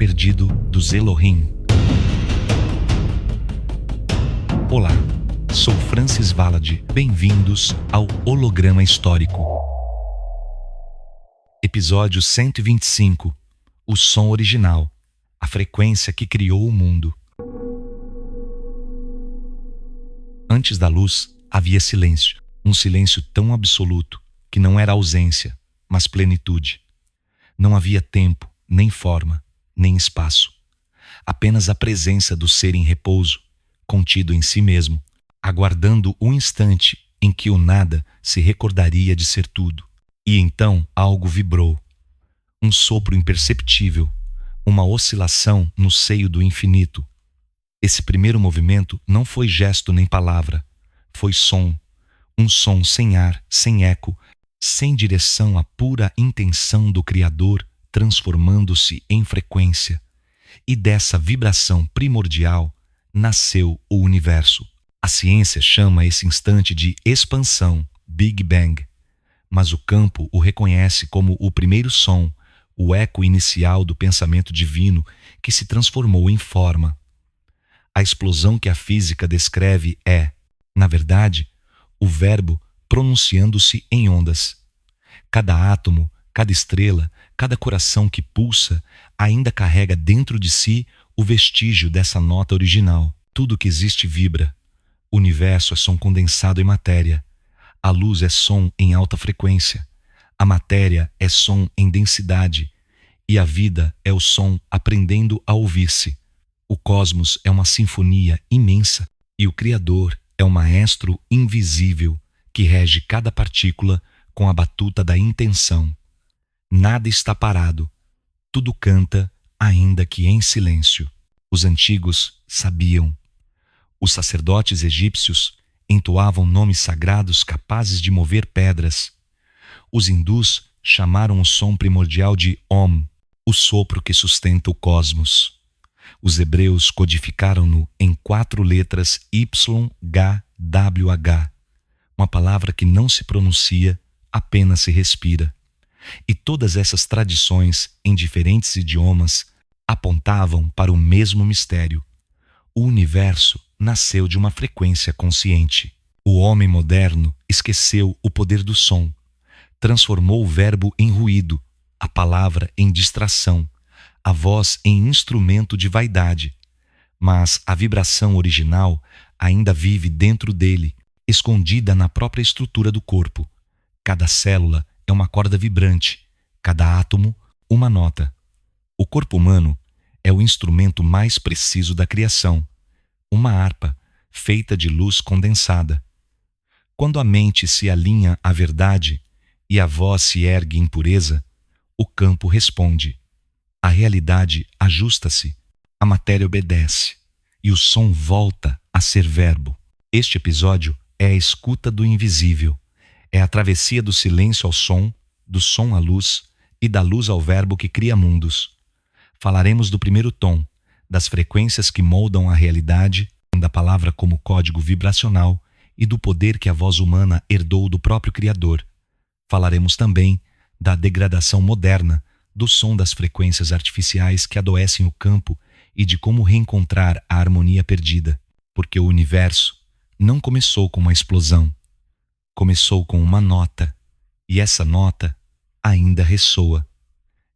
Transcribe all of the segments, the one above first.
perdido dos Elohim. Olá, sou Francis Valade. Bem-vindos ao Holograma Histórico. Episódio 125. O som original. A frequência que criou o mundo. Antes da luz, havia silêncio. Um silêncio tão absoluto que não era ausência, mas plenitude. Não havia tempo, nem forma, nem espaço. Apenas a presença do ser em repouso, contido em si mesmo, aguardando o instante em que o nada se recordaria de ser tudo. E então algo vibrou. Um sopro imperceptível, uma oscilação no seio do infinito. Esse primeiro movimento não foi gesto nem palavra, foi som. Um som sem ar, sem eco, sem direção, a pura intenção do Criador transformando-se em frequência. E dessa vibração primordial nasceu o universo. A ciência chama esse instante de expansão, Big Bang. Mas o campo o reconhece como o primeiro som, o eco inicial do pensamento divino que se transformou em forma. A explosão que a física descreve é, na verdade, o verbo pronunciando-se em ondas. Cada átomo, cada estrela, cada coração que pulsa ainda carrega dentro de si o vestígio dessa nota original. Tudo que existe vibra. O universo é som condensado em matéria. A luz é som em alta frequência. A matéria é som em densidade. E a vida é o som aprendendo a ouvir-se. O cosmos é uma sinfonia imensa e o Criador é o maestro invisível que rege cada partícula com a batuta da intenção. Nada está parado, tudo canta, ainda que em silêncio. Os antigos sabiam. Os sacerdotes egípcios entoavam nomes sagrados capazes de mover pedras. Os hindus chamaram o som primordial de Om, o sopro que sustenta o cosmos. Os hebreus codificaram-no em 4 letras YHWH, uma palavra que não se pronuncia, apenas se respira. E todas essas tradições, em diferentes idiomas, apontavam para o mesmo mistério. O universo nasceu de uma frequência consciente. O homem moderno esqueceu o poder do som, transformou o verbo em ruído, a palavra em distração, a voz em instrumento de vaidade. Mas a vibração original ainda vive dentro dele, escondida na própria estrutura do corpo. Cada célula é uma corda vibrante, cada átomo uma nota. O corpo humano é o instrumento mais preciso da criação, uma harpa feita de luz condensada. Quando a mente se alinha à verdade e a voz se ergue em pureza, o campo responde. A realidade ajusta-se, a matéria obedece e o som volta a ser verbo. Este episódio é a escuta do invisível. É a travessia do silêncio ao som, do som à luz e da luz ao verbo que cria mundos. Falaremos do primeiro tom, das frequências que moldam a realidade, da palavra como código vibracional e do poder que a voz humana herdou do próprio Criador. Falaremos também da degradação moderna, do som das frequências artificiais que adoecem o campo e de como reencontrar a harmonia perdida. Porque o universo não começou com uma explosão. Começou com uma nota, e essa nota ainda ressoa.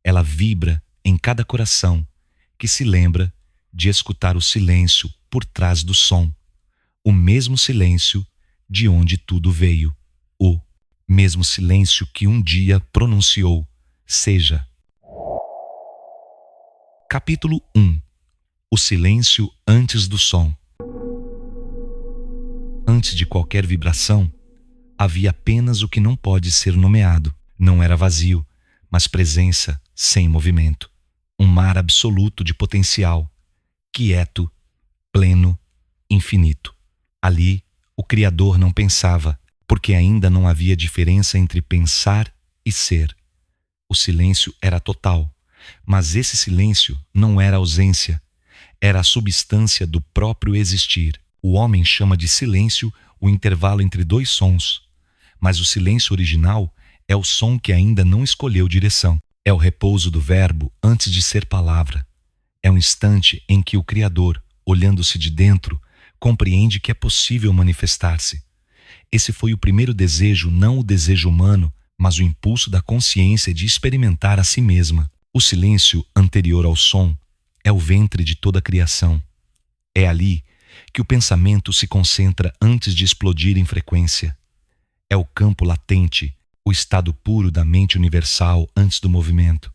Ela vibra em cada coração que se lembra de escutar o silêncio por trás do som, o mesmo silêncio de onde tudo veio, o mesmo silêncio que um dia pronunciou, seja. Capítulo 1. O silêncio antes do som. Antes de qualquer vibração, havia apenas o que não pode ser nomeado. Não era vazio, mas presença sem movimento. Um mar absoluto de potencial, quieto, pleno, infinito. Ali, o Criador não pensava, porque ainda não havia diferença entre pensar e ser. O silêncio era total, mas esse silêncio não era ausência, era a substância do próprio existir. O homem chama de silêncio o intervalo entre 2 sons, mas o silêncio original é o som que ainda não escolheu direção. É o repouso do verbo antes de ser palavra. É um instante em que o Criador, olhando-se de dentro, compreende que é possível manifestar-se. Esse foi o primeiro desejo, não o desejo humano, mas o impulso da consciência de experimentar a si mesma. O silêncio anterior ao som é o ventre de toda a criação. É ali que o pensamento se concentra antes de explodir em frequência. É o campo latente, o estado puro da mente universal antes do movimento.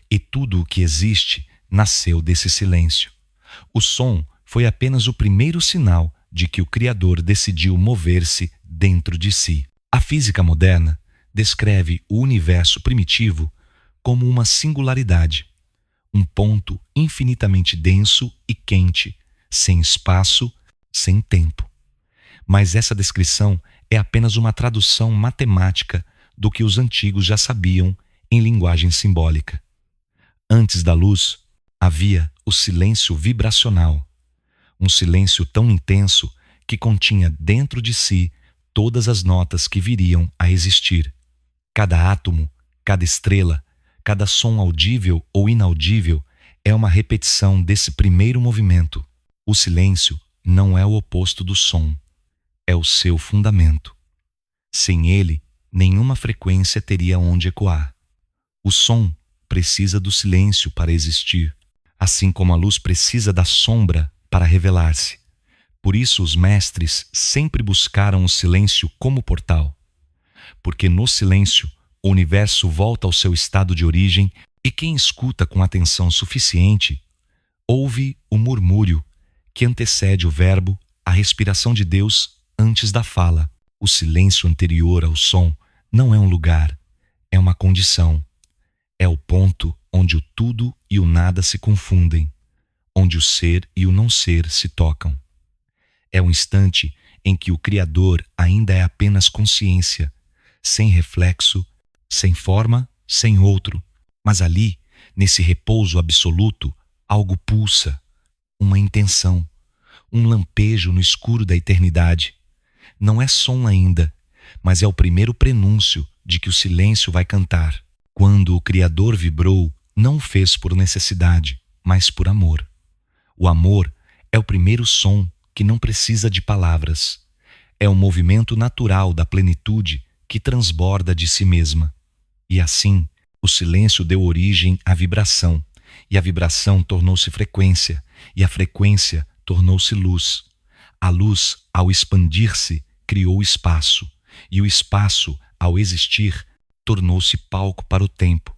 E tudo o que existe nasceu desse silêncio. O som foi apenas o primeiro sinal de que o Criador decidiu mover-se dentro de si. A física moderna descreve o universo primitivo como uma singularidade, um ponto infinitamente denso e quente, sem espaço, sem tempo. Mas essa descrição é apenas uma tradução matemática do que os antigos já sabiam em linguagem simbólica. Antes da luz, havia o silêncio vibracional, um silêncio tão intenso que continha dentro de si todas as notas que viriam a existir. Cada átomo, cada estrela, cada som audível ou inaudível é uma repetição desse primeiro movimento. O silêncio não é o oposto do som, é o seu fundamento. Sem ele, nenhuma frequência teria onde ecoar. O som precisa do silêncio para existir, assim como a luz precisa da sombra para revelar-se. Por isso os mestres sempre buscaram o silêncio como portal, porque no silêncio o universo volta ao seu estado de origem e quem escuta com atenção suficiente ouve o murmúrio que antecede o verbo, a respiração de Deus antes da fala. O silêncio anterior ao som não é um lugar, é uma condição. É o ponto onde o tudo e o nada se confundem, onde o ser e o não ser se tocam. É o instante em que o Criador ainda é apenas consciência, sem reflexo, sem forma, sem outro. Mas ali, nesse repouso absoluto, algo pulsa, uma intenção, um lampejo no escuro da eternidade. Não é som ainda, mas é o primeiro prenúncio de que o silêncio vai cantar. Quando o Criador vibrou, não o fez por necessidade, mas por amor. O amor é o primeiro som que não precisa de palavras. É o movimento natural da plenitude que transborda de si mesma. E assim, o silêncio deu origem à vibração, e a vibração tornou-se frequência, e a frequência tornou-se luz. A luz, ao expandir-se, criou espaço, e o espaço, ao existir, tornou-se palco para o tempo.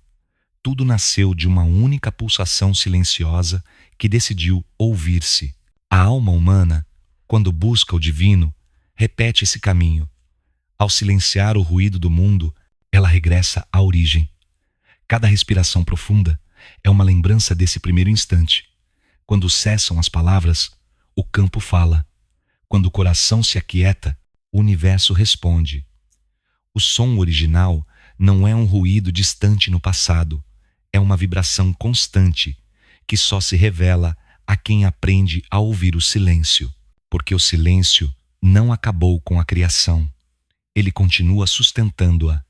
Tudo nasceu de uma única pulsação silenciosa que decidiu ouvir-se. A alma humana, quando busca o divino, repete esse caminho. Ao silenciar o ruído do mundo, ela regressa à origem. Cada respiração profunda é uma lembrança desse primeiro instante. Quando cessam as palavras, o campo fala. Quando o coração se aquieta, o universo responde. O som original não é um ruído distante no passado, é uma vibração constante que só se revela a quem aprende a ouvir o silêncio, porque o silêncio não acabou com a criação. Ele continua sustentando-a.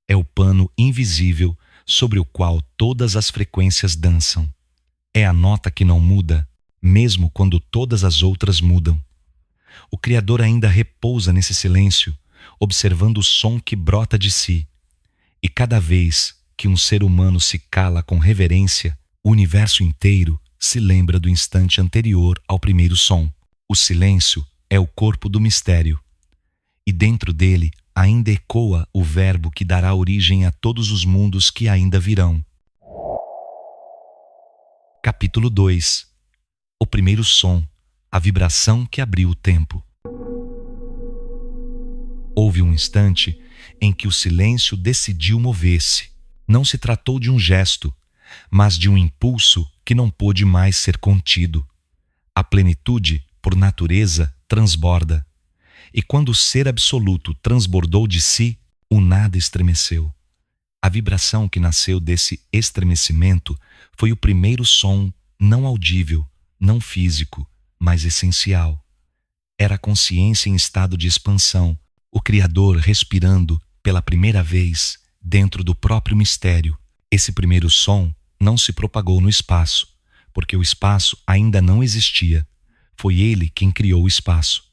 É o pano invisível sobre o qual todas as frequências dançam. É a nota que não muda, mesmo quando todas as outras mudam. O Criador ainda repousa nesse silêncio, observando o som que brota de si. E cada vez que um ser humano se cala com reverência, o universo inteiro se lembra do instante anterior ao primeiro som. O silêncio é o corpo do mistério. E dentro dele ainda ecoa o verbo que dará origem a todos os mundos que ainda virão. Capítulo 2. O primeiro som, a vibração que abriu o tempo. Houve um instante em que o silêncio decidiu mover-se. Não se tratou de um gesto, mas de um impulso que não pôde mais ser contido. A plenitude, por natureza, transborda. E quando o ser absoluto transbordou de si, o nada estremeceu. A vibração que nasceu desse estremecimento foi o primeiro som não audível, não físico, mas essencial. Era a consciência em estado de expansão, o Criador respirando pela primeira vez dentro do próprio mistério. Esse primeiro som não se propagou no espaço, porque o espaço ainda não existia. Foi ele quem criou o espaço.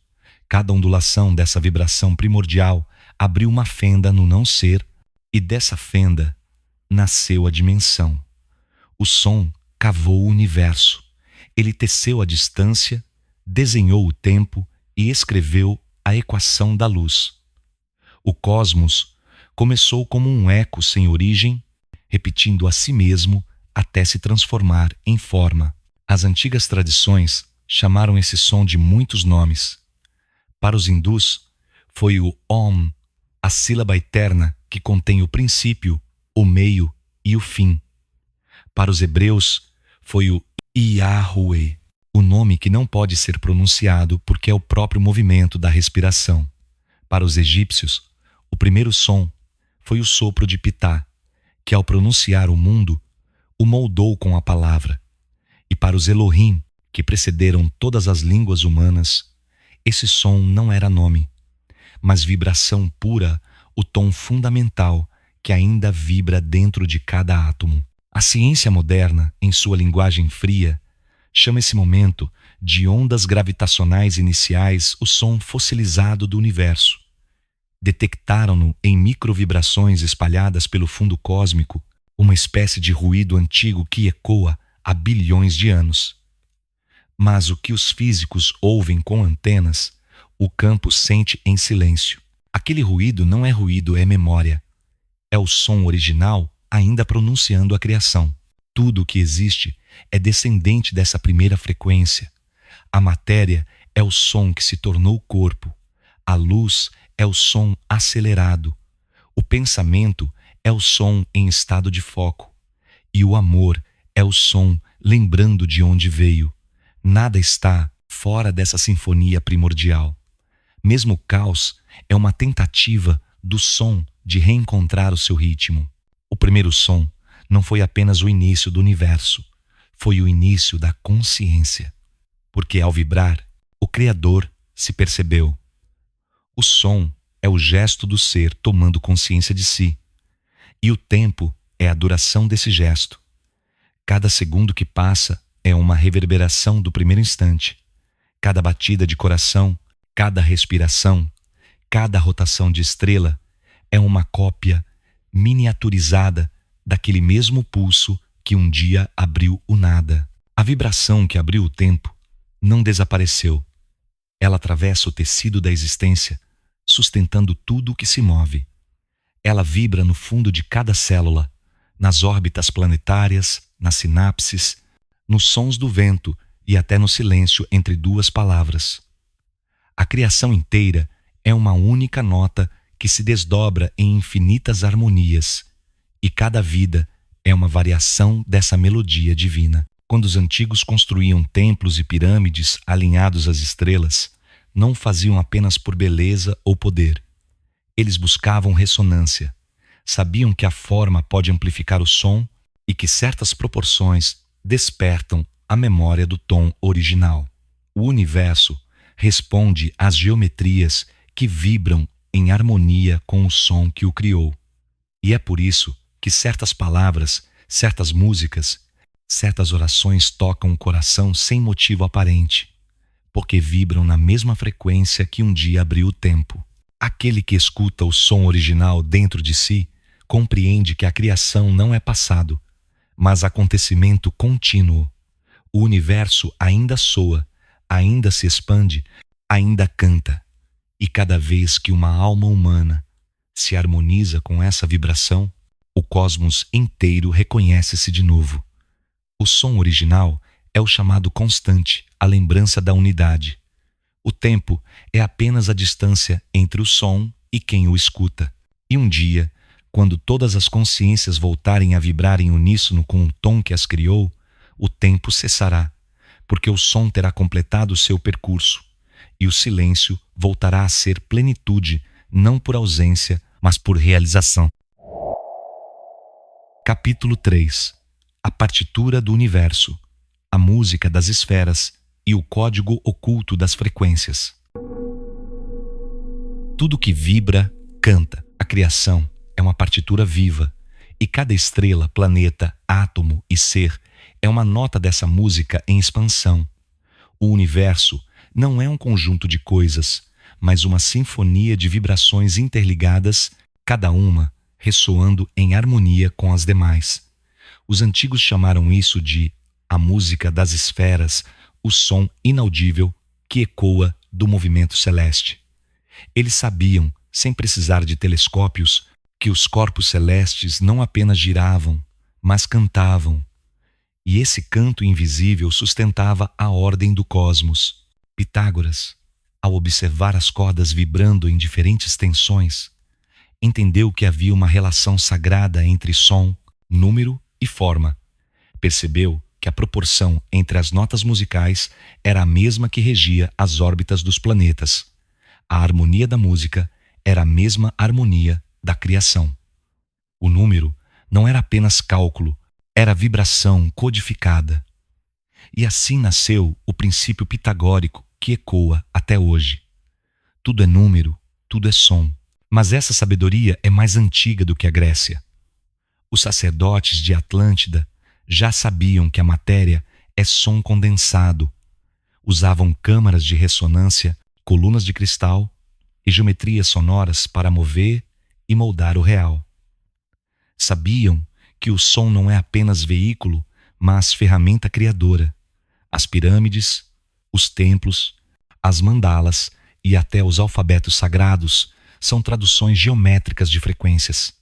Cada ondulação dessa vibração primordial abriu uma fenda no não-ser, e dessa fenda nasceu a dimensão. O som cavou o universo. Ele teceu a distância, desenhou o tempo e escreveu a equação da luz. O cosmos começou como um eco sem origem, repetindo a si mesmo até se transformar em forma. As antigas tradições chamaram esse som de muitos nomes. Para os hindus, foi o Om, a sílaba eterna que contém o princípio, o meio e o fim. Para os hebreus, foi o Yahweh, o nome que não pode ser pronunciado porque é o próprio movimento da respiração. Para os egípcios, o primeiro som foi o sopro de Pitá, que ao pronunciar o mundo, o moldou com a palavra. E para os Elohim, que precederam todas as línguas humanas, esse som não era nome, mas vibração pura, o tom fundamental que ainda vibra dentro de cada átomo. A ciência moderna, em sua linguagem fria, chama esse momento de ondas gravitacionais iniciais o som fossilizado do universo. Detectaram-no em microvibrações espalhadas pelo fundo cósmico, uma espécie de ruído antigo que ecoa há bilhões de anos. Mas o que os físicos ouvem com antenas, o campo sente em silêncio. Aquele ruído não é ruído, é memória. É o som original ainda pronunciando a criação. Tudo o que existe é descendente dessa primeira frequência. A matéria é o som que se tornou corpo. A luz é o som acelerado. O pensamento é o som em estado de foco. E o amor é o som lembrando de onde veio. Nada está fora dessa sinfonia primordial. Mesmo o caos é uma tentativa do som de reencontrar o seu ritmo. O primeiro som não foi apenas o início do universo, foi o início da consciência. Porque ao vibrar, o Criador se percebeu. O som é o gesto do ser tomando consciência de si. E o tempo é a duração desse gesto. Cada segundo que passa é uma reverberação do primeiro instante. Cada batida de coração, cada respiração, cada rotação de estrela é uma cópia miniaturizada daquele mesmo pulso que um dia abriu o nada. A vibração que abriu o tempo não desapareceu. Ela atravessa o tecido da existência, sustentando tudo o que se move. Ela vibra no fundo de cada célula, nas órbitas planetárias, nas sinapses, nos sons do vento e até no silêncio entre duas palavras. A criação inteira é uma única nota que se desdobra em infinitas harmonias, e cada vida é uma variação dessa melodia divina. Quando os antigos construíam templos e pirâmides alinhados às estrelas, não o faziam apenas por beleza ou poder. Eles buscavam ressonância. Sabiam que a forma pode amplificar o som e que certas proporções despertam a memória do tom original. O universo responde às geometrias que vibram em harmonia com o som que o criou. E é por isso que certas palavras, certas músicas, certas orações tocam o coração sem motivo aparente, porque vibram na mesma frequência que um dia abriu o tempo. Aquele que escuta o som original dentro de si compreende que a criação não é passado, mas acontecimento contínuo. O universo ainda soa, ainda se expande, ainda canta. E cada vez que uma alma humana se harmoniza com essa vibração, o cosmos inteiro reconhece-se de novo. O som original é o chamado constante, a lembrança da unidade. O tempo é apenas a distância entre o som e quem o escuta. E um dia, quando todas as consciências voltarem a vibrar em uníssono com o tom que as criou, o tempo cessará, porque o som terá completado o seu percurso, e o silêncio voltará a ser plenitude, não por ausência, mas por realização. Capítulo 3. A partitura do universo, a música das esferas e o código oculto das frequências. Tudo que vibra, canta. A criação é uma partitura viva, e cada estrela, planeta, átomo e ser é uma nota dessa música em expansão. O universo não é um conjunto de coisas, mas uma sinfonia de vibrações interligadas, cada uma ressoando em harmonia com as demais. Os antigos chamaram isso de a música das esferas, o som inaudível que ecoa do movimento celeste. Eles sabiam, sem precisar de telescópios, que os corpos celestes não apenas giravam, mas cantavam. E esse canto invisível sustentava a ordem do cosmos. Pitágoras, ao observar as cordas vibrando em diferentes tensões, entendeu que havia uma relação sagrada entre som, número e forma. Percebeu que a proporção entre as notas musicais era a mesma que regia as órbitas dos planetas. A harmonia da música era a mesma harmonia da criação. O número não era apenas cálculo, era vibração codificada. E assim nasceu o princípio pitagórico que ecoa até hoje. Tudo é número, tudo é som. Mas essa sabedoria é mais antiga do que a Grécia. Os sacerdotes de Atlântida já sabiam que a matéria é som condensado. Usavam câmaras de ressonância, colunas de cristal e geometrias sonoras para mover e moldar o real. Sabiam que o som não é apenas veículo, mas ferramenta criadora. As pirâmides, os templos, as mandalas e até os alfabetos sagrados são traduções geométricas de frequências.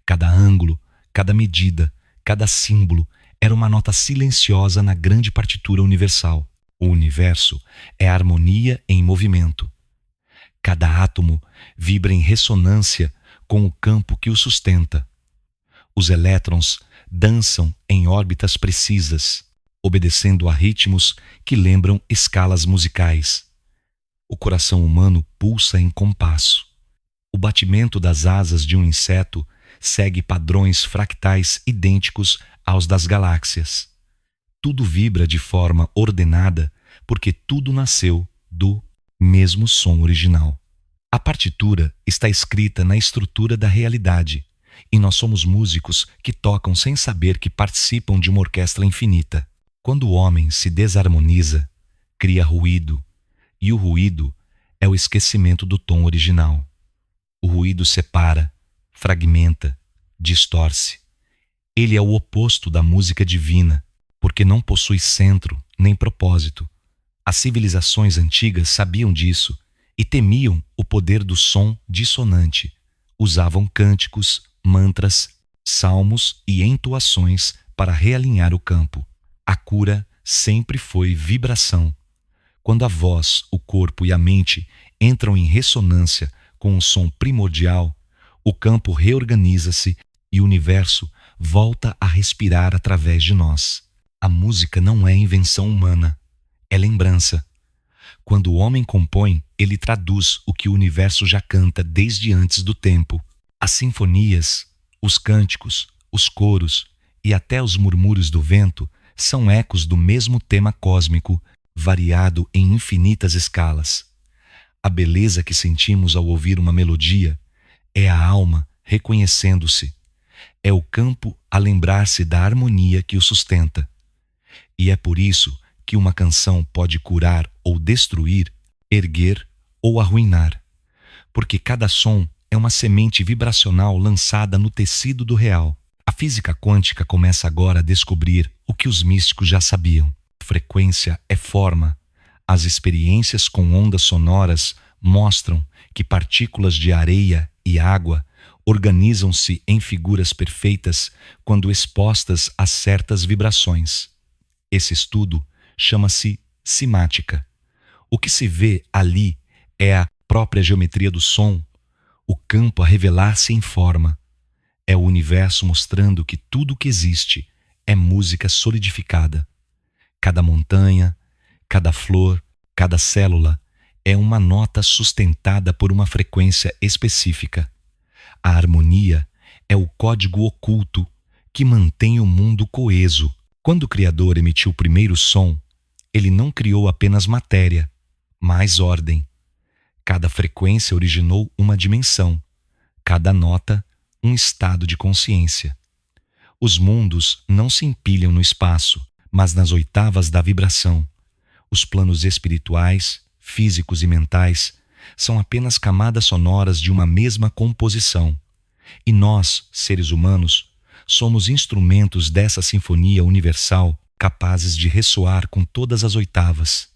Cada ângulo, cada medida, cada símbolo era uma nota silenciosa na grande partitura universal. O universo é a harmonia em movimento. Cada átomo vibra em ressonância com o campo que o sustenta. Os elétrons dançam em órbitas precisas, obedecendo a ritmos que lembram escalas musicais. O coração humano pulsa em compasso. O batimento das asas de um inseto segue padrões fractais idênticos aos das galáxias. Tudo vibra de forma ordenada porque tudo nasceu do mesmo som original. A partitura está escrita na estrutura da realidade, e nós somos músicos que tocam sem saber que participam de uma orquestra infinita. Quando o homem se desarmoniza, cria ruído, e o ruído é o esquecimento do tom original. O ruído separa, fragmenta, distorce. Ele é o oposto da música divina, porque não possui centro nem propósito. As civilizações antigas sabiam disso e temiam o poder do som dissonante. Usavam cânticos, mantras, salmos e entoações para realinhar o campo. A cura sempre foi vibração. Quando a voz, o corpo e a mente entram em ressonância com o som primordial, o campo reorganiza-se e o universo volta a respirar através de nós. A música não é invenção humana, é lembrança. Quando o homem compõe, ele traduz o que o universo já canta desde antes do tempo. As sinfonias, os cânticos, os coros e até os murmúrios do vento são ecos do mesmo tema cósmico, variado em infinitas escalas. A beleza que sentimos ao ouvir uma melodia é a alma reconhecendo-se. É o campo a lembrar-se da harmonia que o sustenta. E é por isso que uma canção pode curar ou destruir, erguer ou arruinar. Porque cada som é uma semente vibracional lançada no tecido do real. A física quântica começa agora a descobrir o que os místicos já sabiam. Frequência é forma. As experiências com ondas sonoras mostram que partículas de areia e água organizam-se em figuras perfeitas quando expostas a certas vibrações. Esse estudo chama-se cimática. O que se vê ali é a própria geometria do som, o campo a revelar-se em forma. É o universo mostrando que tudo o que existe é música solidificada. Cada montanha, cada flor, cada célula é uma nota sustentada por uma frequência específica. A harmonia é o código oculto que mantém o mundo coeso. Quando o Criador emitiu o primeiro som, ele não criou apenas matéria, mas ordem. Cada frequência originou uma dimensão, cada nota um estado de consciência. Os mundos não se empilham no espaço, mas nas oitavas da vibração. Os planos espirituais, físicos e mentais são apenas camadas sonoras de uma mesma composição. E nós, seres humanos, somos instrumentos dessa sinfonia universal capazes de ressoar com todas as oitavas.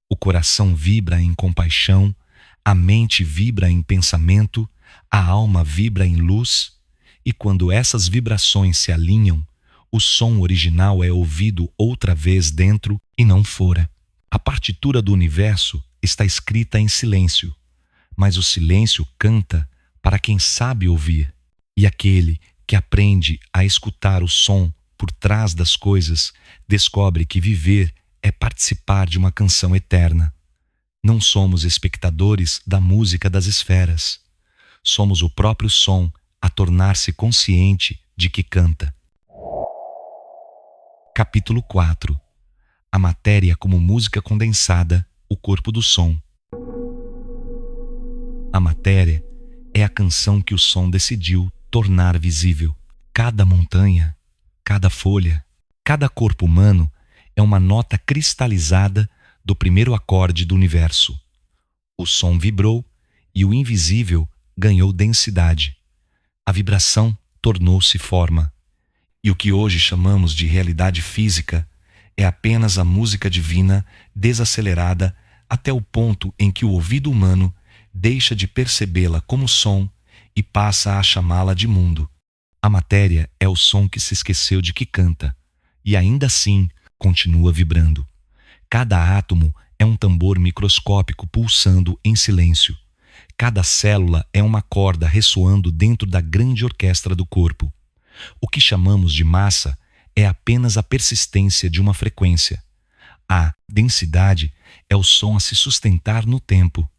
O coração vibra em compaixão, a mente vibra em pensamento, a alma vibra em luz, e quando essas vibrações se alinham, o som original é ouvido outra vez dentro e não fora. A partitura do universo está escrita em silêncio, mas o silêncio canta para quem sabe ouvir. E aquele que aprende a escutar o som por trás das coisas descobre que viver é participar de uma canção eterna. Não somos espectadores da música das esferas. Somos o próprio som a tornar-se consciente de que canta. Capítulo 4. A matéria como música condensada, o corpo do som. A matéria é a canção que o som decidiu tornar visível. Cada montanha, cada folha, cada corpo humano é uma nota cristalizada do primeiro acorde do universo. O som vibrou e o invisível ganhou densidade. A vibração tornou-se forma. E o que hoje chamamos de realidade física é apenas a música divina desacelerada até o ponto em que o ouvido humano deixa de percebê-la como som e passa a chamá-la de mundo. A matéria é o som que se esqueceu de que canta, e ainda assim continua vibrando. Cada átomo é um tambor microscópico pulsando em silêncio. Cada célula é uma corda ressoando dentro da grande orquestra do corpo. O que chamamos de massa é apenas a persistência de uma frequência. A densidade é o som a se sustentar no tempo.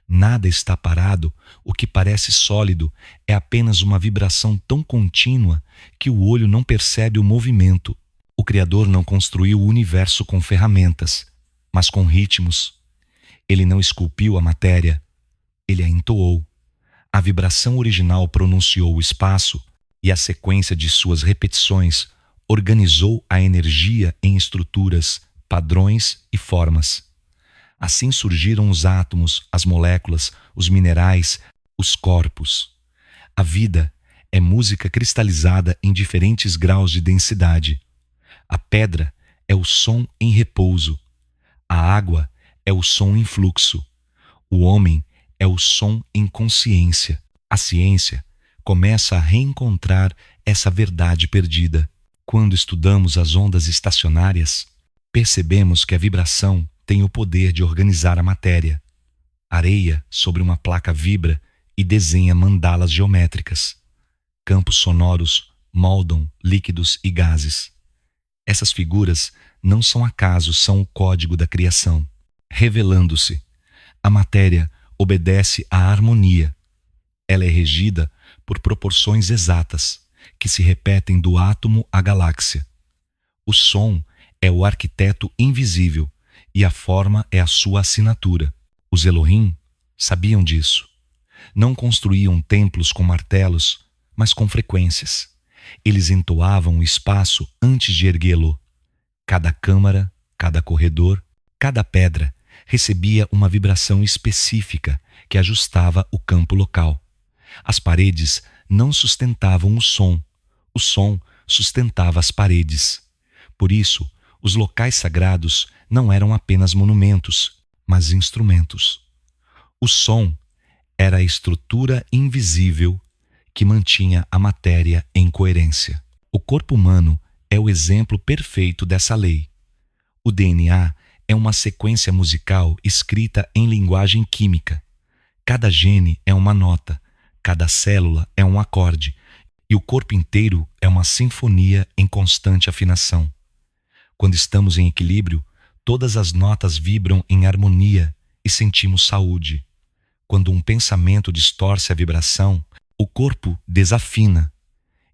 Nada está parado, o que parece sólido é apenas uma vibração tão contínua que o olho não percebe o movimento. O Criador não construiu o universo com ferramentas, mas com ritmos. Ele não esculpiu a matéria, ele a entoou. A vibração original pronunciou o espaço e a sequência de suas repetições organizou a energia em estruturas, padrões e formas. Assim surgiram os átomos, as moléculas, os minerais, os corpos. A vida é música cristalizada em diferentes graus de densidade. A pedra é o som em repouso. A água é o som em fluxo. O homem é o som em consciência. A ciência começa a reencontrar essa verdade perdida. Quando estudamos as ondas estacionárias, percebemos que a vibração tem o poder de organizar a matéria. Areia sobre uma placa vibra e desenha mandalas geométricas. Campos sonoros moldam líquidos e gases. Essas figuras não são acasos, são o código da criação. Revelando-se, a matéria obedece à harmonia. Ela é regida por proporções exatas, que se repetem do átomo à galáxia. O som é o arquiteto invisível e a forma é a sua assinatura. Os Elohim sabiam disso. Não construíam templos com martelos, mas com frequências. Eles entoavam o espaço antes de erguê-lo. Cada câmara, cada corredor, cada pedra recebia uma vibração específica que ajustava o campo local. As paredes não sustentavam o som sustentava as paredes. Por isso, os locais sagrados não eram apenas monumentos, mas instrumentos. O som era a estrutura invisível que mantinha a matéria em coerência. O corpo humano é o exemplo perfeito dessa lei. O DNA é uma sequência musical escrita em linguagem química. Cada gene é uma nota, cada célula é um acorde, e o corpo inteiro é uma sinfonia em constante afinação. Quando estamos em equilíbrio, todas as notas vibram em harmonia e sentimos saúde. Quando um pensamento distorce a vibração, o corpo desafina.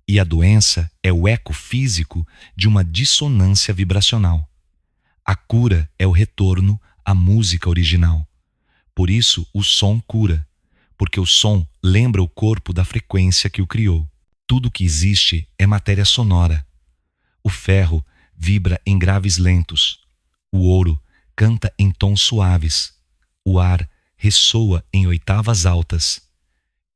E a doença é o eco físico de uma dissonância vibracional. A cura é o retorno à música original. Por isso, o som cura, porque o som lembra o corpo da frequência que o criou. Tudo que existe é matéria sonora. O ferro vibra em graves lentos. O ouro canta em tons suaves. O ar ressoa em oitavas altas.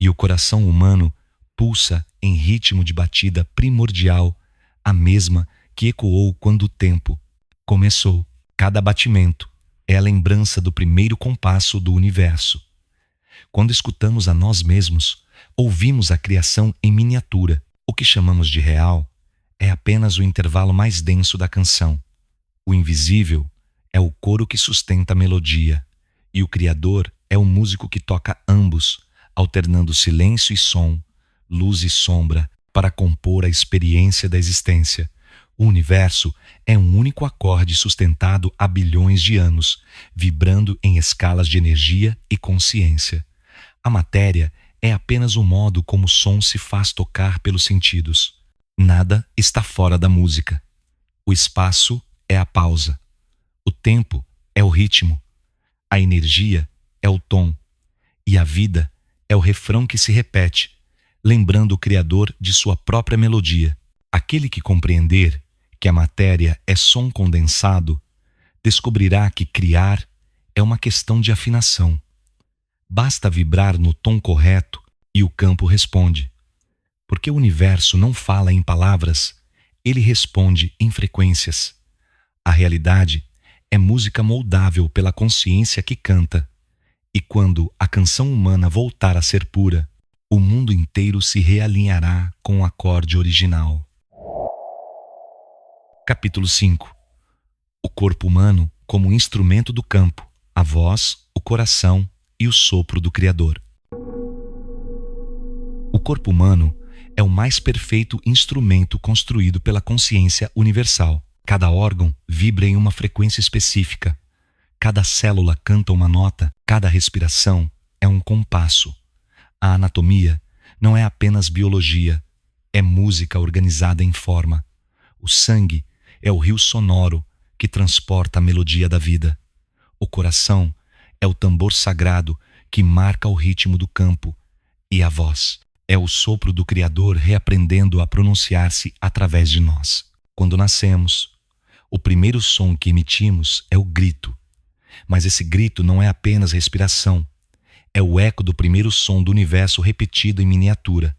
E o coração humano pulsa em ritmo de batida primordial, a mesma que ecoou quando o tempo começou. Cada batimento é a lembrança do primeiro compasso do universo. Quando escutamos a nós mesmos, ouvimos a criação em miniatura. O que chamamos de real é apenas o intervalo mais denso da canção. O invisível é o coro que sustenta a melodia, e o Criador é o músico que toca ambos, alternando silêncio e som, luz e sombra, para compor a experiência da existência. O universo é um único acorde sustentado há bilhões de anos, vibrando em escalas de energia e consciência. A matéria é apenas o modo como o som se faz tocar pelos sentidos. Nada está fora da música. O espaço é a pausa. O tempo é o ritmo. A energia é o tom. E a vida é o refrão que se repete, lembrando o Criador de sua própria melodia. Aquele que compreender que a matéria é som condensado, descobrirá que criar é uma questão de afinação. Basta vibrar no tom correto e o campo responde. Porque o universo não fala em palavras, ele responde em frequências. A realidade é música moldável pela consciência que canta. E quando a canção humana voltar a ser pura, o mundo inteiro se realinhará com o acorde original. Capítulo 5. O corpo humano como instrumento do campo, a voz, o coração e o sopro do Criador. O corpo humano é o mais perfeito instrumento construído pela consciência universal. Cada órgão vibra em uma frequência específica. Cada célula canta uma nota, cada respiração é um compasso. A anatomia não é apenas biologia, é música organizada em forma. O sangue é o rio sonoro que transporta a melodia da vida. O coração é o tambor sagrado que marca o ritmo do campo. E a voz é o sopro do Criador reaprendendo a pronunciar-se através de nós. Quando nascemos, o primeiro som que emitimos é o grito. Mas esse grito não é apenas respiração. É o eco do primeiro som do universo repetido em miniatura.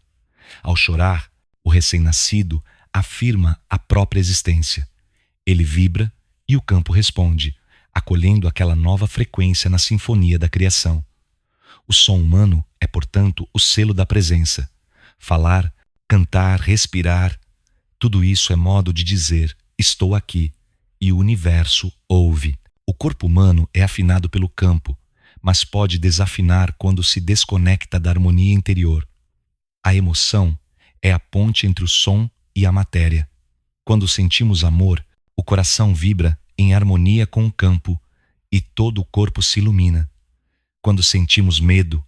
Ao chorar, o recém-nascido afirma a própria existência. Ele vibra e o campo responde, acolhendo aquela nova frequência na sinfonia da criação. O som humano é, portanto, o selo da presença. Falar, cantar, respirar, tudo isso é modo de dizer, estou aqui, e o universo ouve. O corpo humano é afinado pelo campo, mas pode desafinar quando se desconecta da harmonia interior. A emoção é a ponte entre o som e a matéria. Quando sentimos amor, o coração vibra em harmonia com o campo e todo o corpo se ilumina. Quando sentimos medo,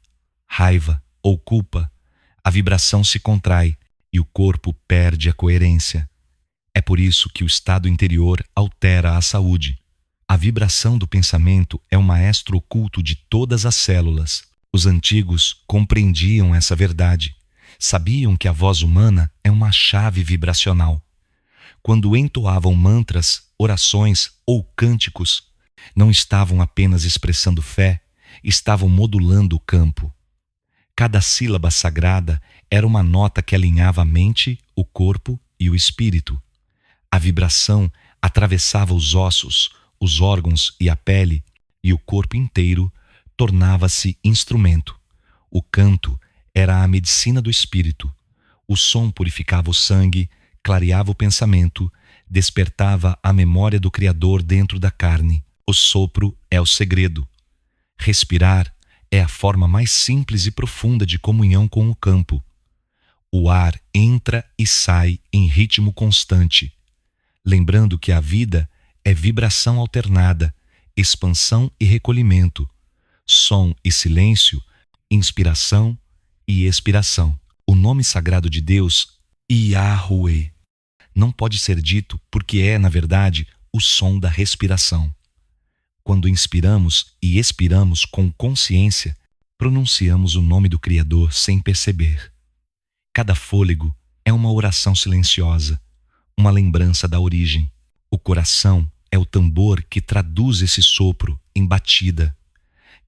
raiva ou culpa, a vibração se contrai e o corpo perde a coerência. É por isso que o estado interior altera a saúde. A vibração do pensamento é o maestro oculto de todas as células. Os antigos compreendiam essa verdade. Sabiam que a voz humana é uma chave vibracional. Quando entoavam mantras, orações ou cânticos, não estavam apenas expressando fé, estavam modulando o campo. Cada sílaba sagrada era uma nota que alinhava a mente, o corpo e o espírito. A vibração atravessava os ossos, os órgãos e a pele, e o corpo inteiro tornava-se instrumento. O canto era a medicina do espírito. O som purificava o sangue, clareava o pensamento, despertava a memória do Criador dentro da carne. O sopro é o segredo. Respirar é a forma mais simples e profunda de comunhão com o campo. O ar entra e sai em ritmo constante, lembrando que a vida é vibração alternada, expansão e recolhimento, som e silêncio, inspiração e expiração. O nome sagrado de Deus, Yahweh, não pode ser dito porque é, na verdade, o som da respiração. Quando inspiramos e expiramos com consciência, pronunciamos o nome do Criador sem perceber. Cada fôlego é uma oração silenciosa, uma lembrança da origem. O coração é o tambor que traduz esse sopro em batida.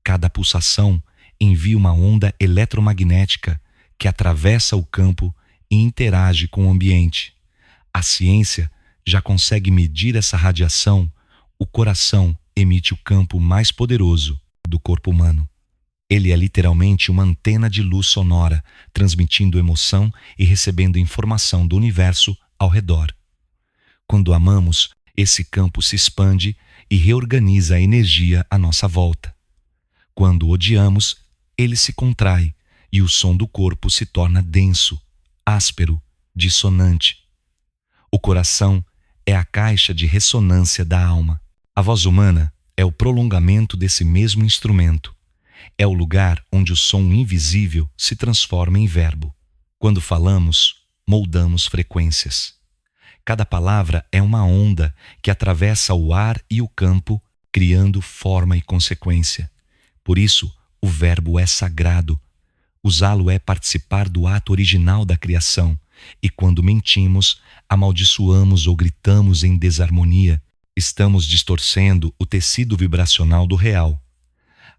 Cada pulsação envia uma onda eletromagnética que atravessa o campo e interage com o ambiente. A ciência já consegue medir essa radiação. O coração emite o campo mais poderoso do corpo humano. Ele é literalmente uma antena de luz sonora, transmitindo emoção e recebendo informação do universo ao redor. Quando amamos, esse campo se expande e reorganiza a energia à nossa volta. Quando odiamos, ele se contrai e o som do corpo se torna denso, áspero, dissonante. O coração é a caixa de ressonância da alma. A voz humana é o prolongamento desse mesmo instrumento. É o lugar onde o som invisível se transforma em verbo. Quando falamos, moldamos frequências. Cada palavra é uma onda que atravessa o ar e o campo, criando forma e consequência. Por isso, o verbo é sagrado. Usá-lo é participar do ato original da criação. E quando mentimos, amaldiçoamos ou gritamos em desarmonia, estamos distorcendo o tecido vibracional do real.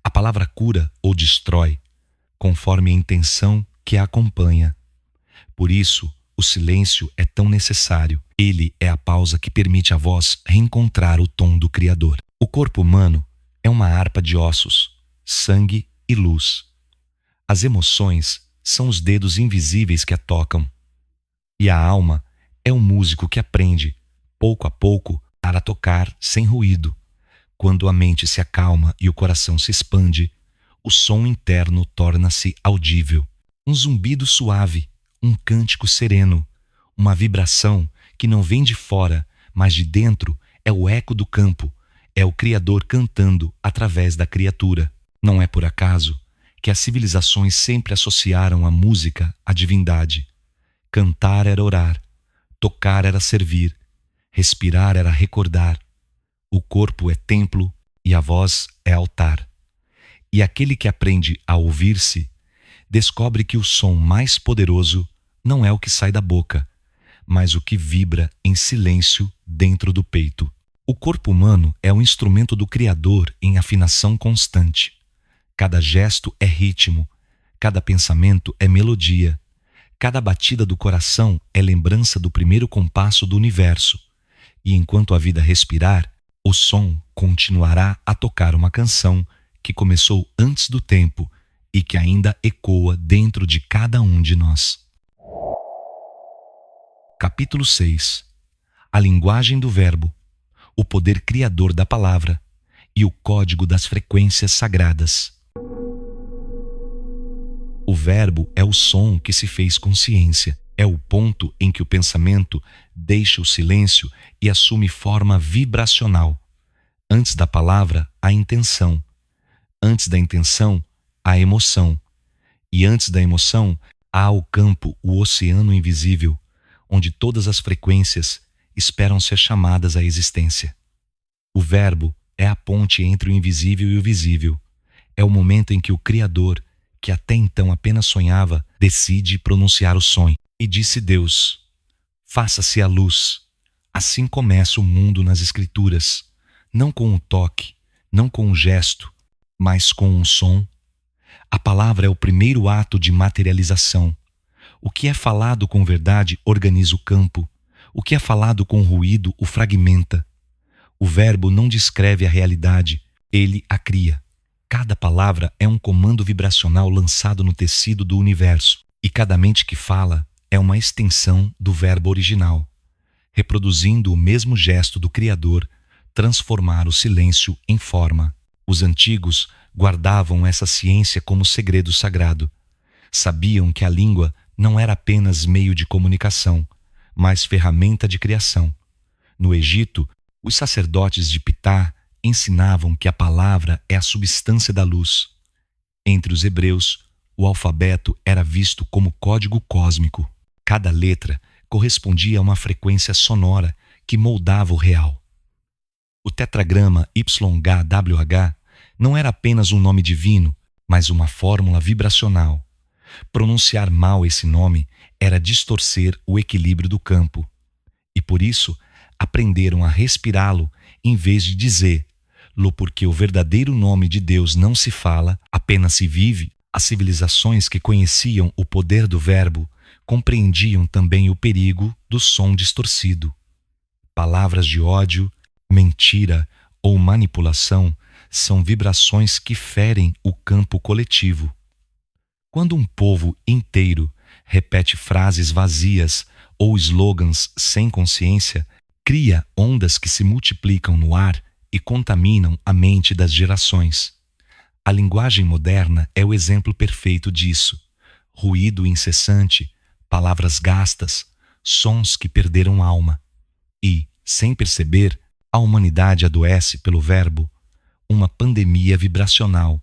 A palavra cura ou destrói, conforme a intenção que a acompanha. Por isso, o silêncio é tão necessário. Ele é a pausa que permite à voz reencontrar o tom do Criador. O corpo humano é uma harpa de ossos, sangue e luz. As emoções são os dedos invisíveis que a tocam. E a alma é um músico que aprende, pouco a pouco, a tocar sem ruído. Quando a mente se acalma e o coração se expande, o som interno torna-se audível. Um zumbido suave, um cântico sereno, uma vibração que não vem de fora, mas de dentro, é o eco do campo, é o Criador cantando através da criatura. Não é por acaso que as civilizações sempre associaram a música à divindade. Cantar era orar, tocar era servir, respirar era recordar. O corpo é templo e a voz é altar. E aquele que aprende a ouvir-se, descobre que o som mais poderoso não é o que sai da boca, mas o que vibra em silêncio dentro do peito. O corpo humano é um instrumento do Criador em afinação constante. Cada gesto é ritmo, cada pensamento é melodia, cada batida do coração é lembrança do primeiro compasso do universo. E enquanto a vida respirar, o som continuará a tocar uma canção que começou antes do tempo e que ainda ecoa dentro de cada um de nós. Capítulo 6. A linguagem do verbo, o poder criador da palavra e o código das frequências sagradas. O verbo é o som que se fez consciência, é o ponto em que o pensamento deixa o silêncio e assume forma vibracional. Antes da palavra, a intenção. Antes da intenção, a emoção. E antes da emoção, há o campo, o oceano invisível, onde todas as frequências esperam ser chamadas à existência. O verbo é a ponte entre o invisível e o visível. É o momento em que o Criador, que até então apenas sonhava, decide pronunciar o sonho. E disse Deus: faça-se a luz. Assim começa o mundo nas Escrituras, não com um toque, não com um gesto, mas com um som. A palavra é o primeiro ato de materialização. O que é falado com verdade organiza o campo. O que é falado com ruído o fragmenta. O verbo não descreve a realidade, ele a cria. Cada palavra é um comando vibracional lançado no tecido do universo, e cada mente que fala é uma extensão do verbo original, reproduzindo o mesmo gesto do Criador, transformar o silêncio em forma. Os antigos guardavam essa ciência como segredo sagrado. Sabiam que a língua não era apenas meio de comunicação, mas ferramenta de criação. No Egito, os sacerdotes de Ptah ensinavam que a palavra é a substância da luz. Entre os hebreus, o alfabeto era visto como código cósmico. Cada letra correspondia a uma frequência sonora que moldava o real. O tetragrama YHWH não era apenas um nome divino, mas uma fórmula vibracional. Pronunciar mal esse nome era distorcer o equilíbrio do campo. E por isso, aprenderam a respirá-lo em vez de dizer-lo, porque o verdadeiro nome de Deus não se fala, apenas se vive. As civilizações que conheciam o poder do verbo compreendiam também o perigo do som distorcido. Palavras de ódio, mentira ou manipulação são vibrações que ferem o campo coletivo. Quando um povo inteiro repete frases vazias ou slogans sem consciência, cria ondas que se multiplicam no ar e contaminam a mente das gerações. A linguagem moderna é o exemplo perfeito disso. Ruído incessante, palavras gastas, sons que perderam alma. E, sem perceber, a humanidade adoece pelo verbo, uma pandemia vibracional,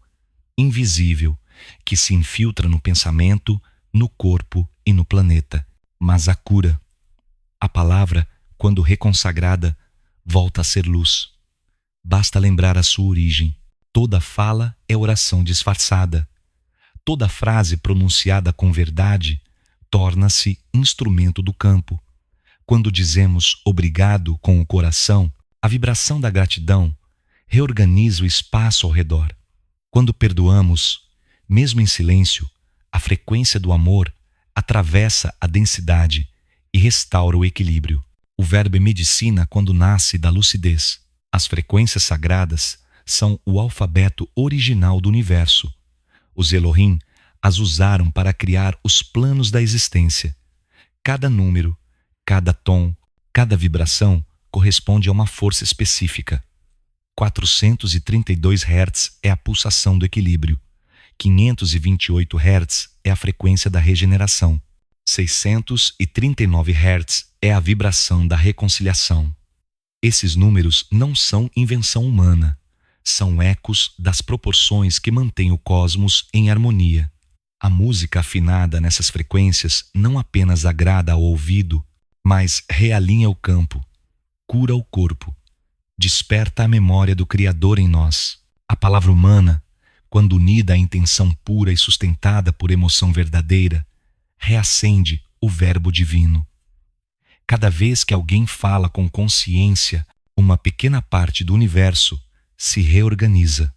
invisível, que se infiltra no pensamento, no corpo e no planeta. Mas a cura, a palavra, quando reconsagrada, volta a ser luz. Basta lembrar a sua origem. Toda fala é oração disfarçada. Toda frase pronunciada com verdade torna-se instrumento do campo. Quando dizemos obrigado com o coração, a vibração da gratidão reorganiza o espaço ao redor. Quando perdoamos, mesmo em silêncio, a frequência do amor atravessa a densidade e restaura o equilíbrio. O verbo é medicina quando nasce da lucidez. As frequências sagradas são o alfabeto original do universo. Os Elohim as usaram para criar os planos da existência. Cada número, cada tom, cada vibração corresponde a uma força específica. 432 Hz é a pulsação do equilíbrio. 528 Hz é a frequência da regeneração. 639 Hz é a vibração da reconciliação. Esses números não são invenção humana. São ecos das proporções que mantêm o cosmos em harmonia. A música afinada nessas frequências não apenas agrada ao ouvido, mas realinha o campo, cura o corpo, desperta a memória do Criador em nós. A palavra humana, quando unida à intenção pura e sustentada por emoção verdadeira, reacende o verbo divino. Cada vez que alguém fala com consciência, uma pequena parte do universo se reorganiza.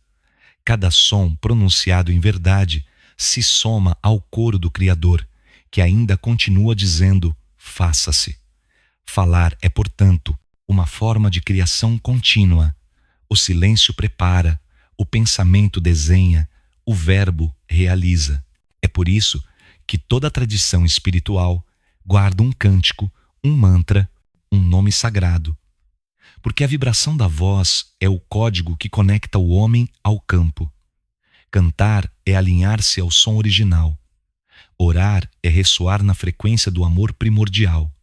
Cada som pronunciado em verdade se soma ao coro do Criador, que ainda continua dizendo: faça-se. Falar é, portanto, uma forma de criação contínua. O silêncio prepara, o pensamento desenha, o verbo realiza. É por isso que toda tradição espiritual guarda um cântico, um mantra, um nome sagrado. Porque a vibração da voz é o código que conecta o homem ao campo. Cantar é alinhar-se ao som original. Orar é ressoar na frequência do amor primordial.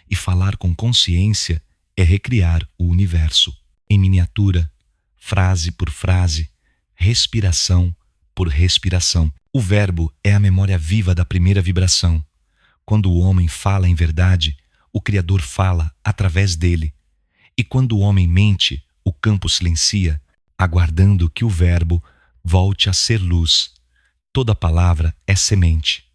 E falar com consciência é recriar o universo. Em miniatura, frase por frase, respiração por respiração. O verbo é a memória viva da primeira vibração. Quando o homem fala em verdade, o Criador fala através dele. E quando o homem mente, o campo silencia, aguardando que o verbo volte a ser luz. Toda palavra é semente.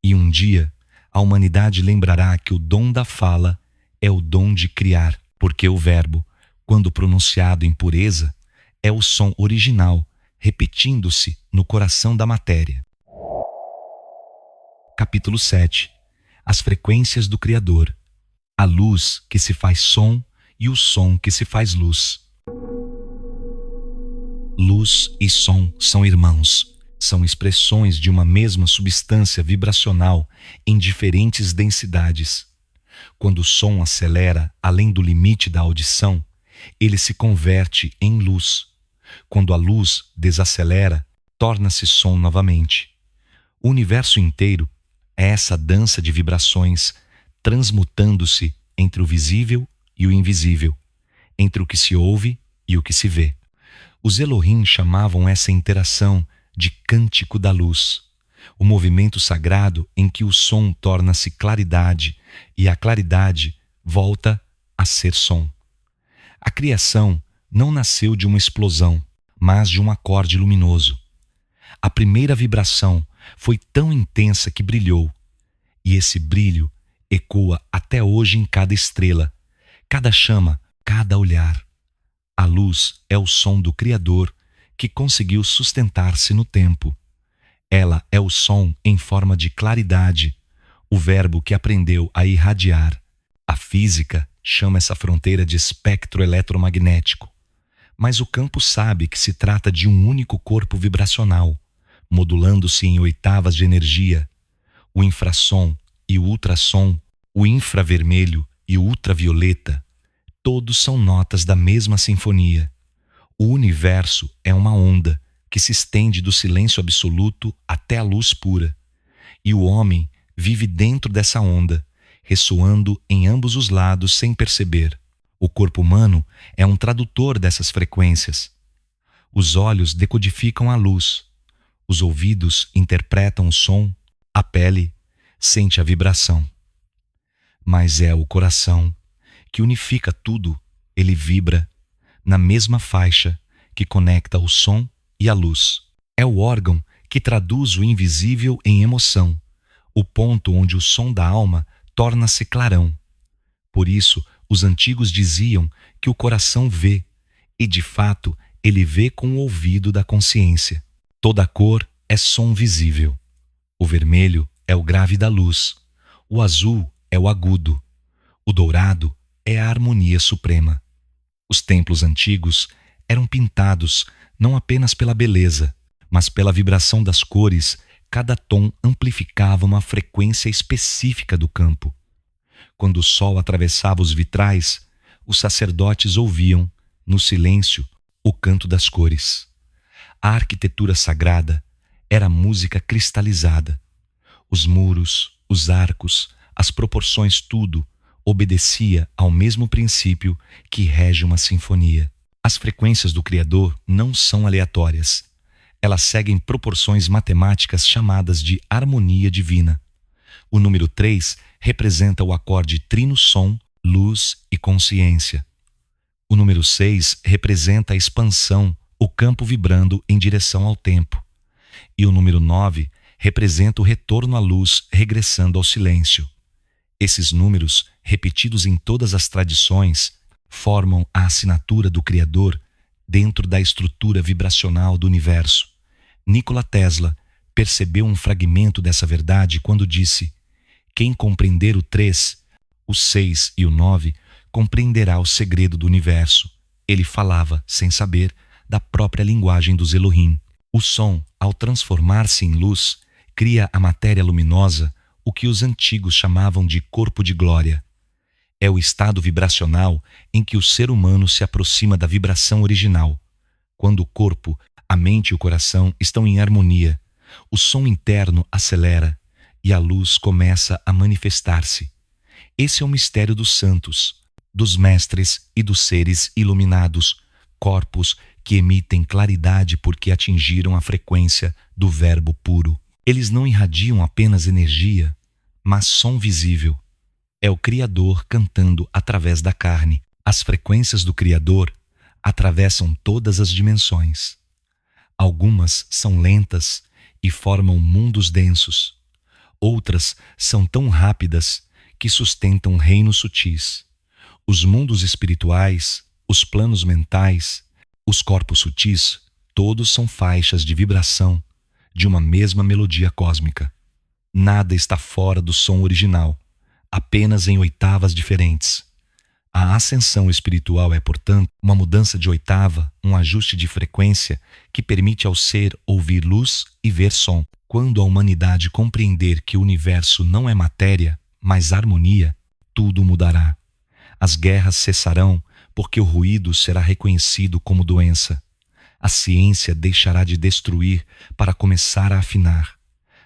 E um dia, a humanidade lembrará que o dom da fala é o dom de criar, porque o verbo, quando pronunciado em pureza, é o som original, repetindo-se no coração da matéria. Capítulo 7. As frequências do Criador. A luz que se faz som e o som que se faz luz. Luz e som são irmãos. São expressões de uma mesma substância vibracional em diferentes densidades. Quando o som acelera além do limite da audição, ele se converte em luz. Quando a luz desacelera, torna-se som novamente. O universo inteiro é essa dança de vibrações, transmutando-se entre o visível e o invisível, entre o que se ouve e o que se vê. Os Elohim chamavam essa interação de cântico da luz, o movimento sagrado em que o som torna-se claridade e a claridade volta a ser som. A criação não nasceu de uma explosão, mas de um acorde luminoso. A primeira vibração foi tão intensa que brilhou, e esse brilho ecoa até hoje em cada estrela, cada chama, cada olhar. A luz é o som do Criador que conseguiu sustentar-se no tempo. Ela é o som em forma de claridade, o verbo que aprendeu a irradiar. A física chama essa fronteira de espectro eletromagnético. Mas o campo sabe que se trata de um único corpo vibracional, modulando-se em oitavas de energia. O infrassom e o ultrassom, o infravermelho e o ultravioleta, todos são notas da mesma sinfonia. O universo é uma onda que se estende do silêncio absoluto até a luz pura. E o homem vive dentro dessa onda, ressoando em ambos os lados sem perceber. O corpo humano é um tradutor dessas frequências. Os olhos decodificam a luz, os ouvidos interpretam o som, a pele sente a vibração. Mas é o coração que unifica tudo, ele vibra na mesma faixa que conecta o som e a luz. É o órgão que traduz o invisível em emoção, o ponto onde o som da alma torna-se clarão. Por isso, os antigos diziam que o coração vê, e de fato ele vê com o ouvido da consciência. Toda cor é som visível. O vermelho é o grave da luz, o azul é o agudo, o dourado é a harmonia suprema. Os templos antigos eram pintados não apenas pela beleza, mas pela vibração das cores. Cada tom amplificava uma frequência específica do campo. Quando o sol atravessava os vitrais, os sacerdotes ouviam, no silêncio, o canto das cores. A arquitetura sagrada era música cristalizada. Os muros, os arcos, as proporções, tudo obedecia ao mesmo princípio que rege uma sinfonia. As frequências do Criador não são aleatórias. Elas seguem proporções matemáticas chamadas de harmonia divina. O número 3 representa o acorde trino-som, luz e consciência. O número 6 representa a expansão, o campo vibrando em direção ao tempo. E o número 9 representa o retorno à luz regressando ao silêncio. Esses números, repetidos em todas as tradições, formam a assinatura do Criador dentro da estrutura vibracional do universo. Nikola Tesla percebeu um fragmento dessa verdade quando disse: quem compreender o 3, o 6 e o 9, compreenderá o segredo do universo. Ele falava, sem saber, da própria linguagem dos Elohim. O som, ao transformar-se em luz, cria a matéria luminosa, o que os antigos chamavam de corpo de glória. É o estado vibracional em que o ser humano se aproxima da vibração original. Quando o corpo, a mente e o coração estão em harmonia, o som interno acelera e a luz começa a manifestar-se. Esse é o mistério dos santos, dos mestres e dos seres iluminados, corpos que emitem claridade porque atingiram a frequência do verbo puro. Eles não irradiam apenas energia, mas som visível. É o Criador cantando através da carne. As frequências do Criador atravessam todas as dimensões. Algumas são lentas e formam mundos densos. Outras são tão rápidas que sustentam reinos sutis. Os mundos espirituais, os planos mentais, os corpos sutis, todos são faixas de vibração de uma mesma melodia cósmica. Nada está fora do som original, apenas em oitavas diferentes. A ascensão espiritual é, portanto, uma mudança de oitava, um ajuste de frequência que permite ao ser ouvir luz e ver som. Quando a humanidade compreender que o universo não é matéria, mas harmonia, tudo mudará. As guerras cessarão porque o ruído será reconhecido como doença. A ciência deixará de destruir para começar a afinar.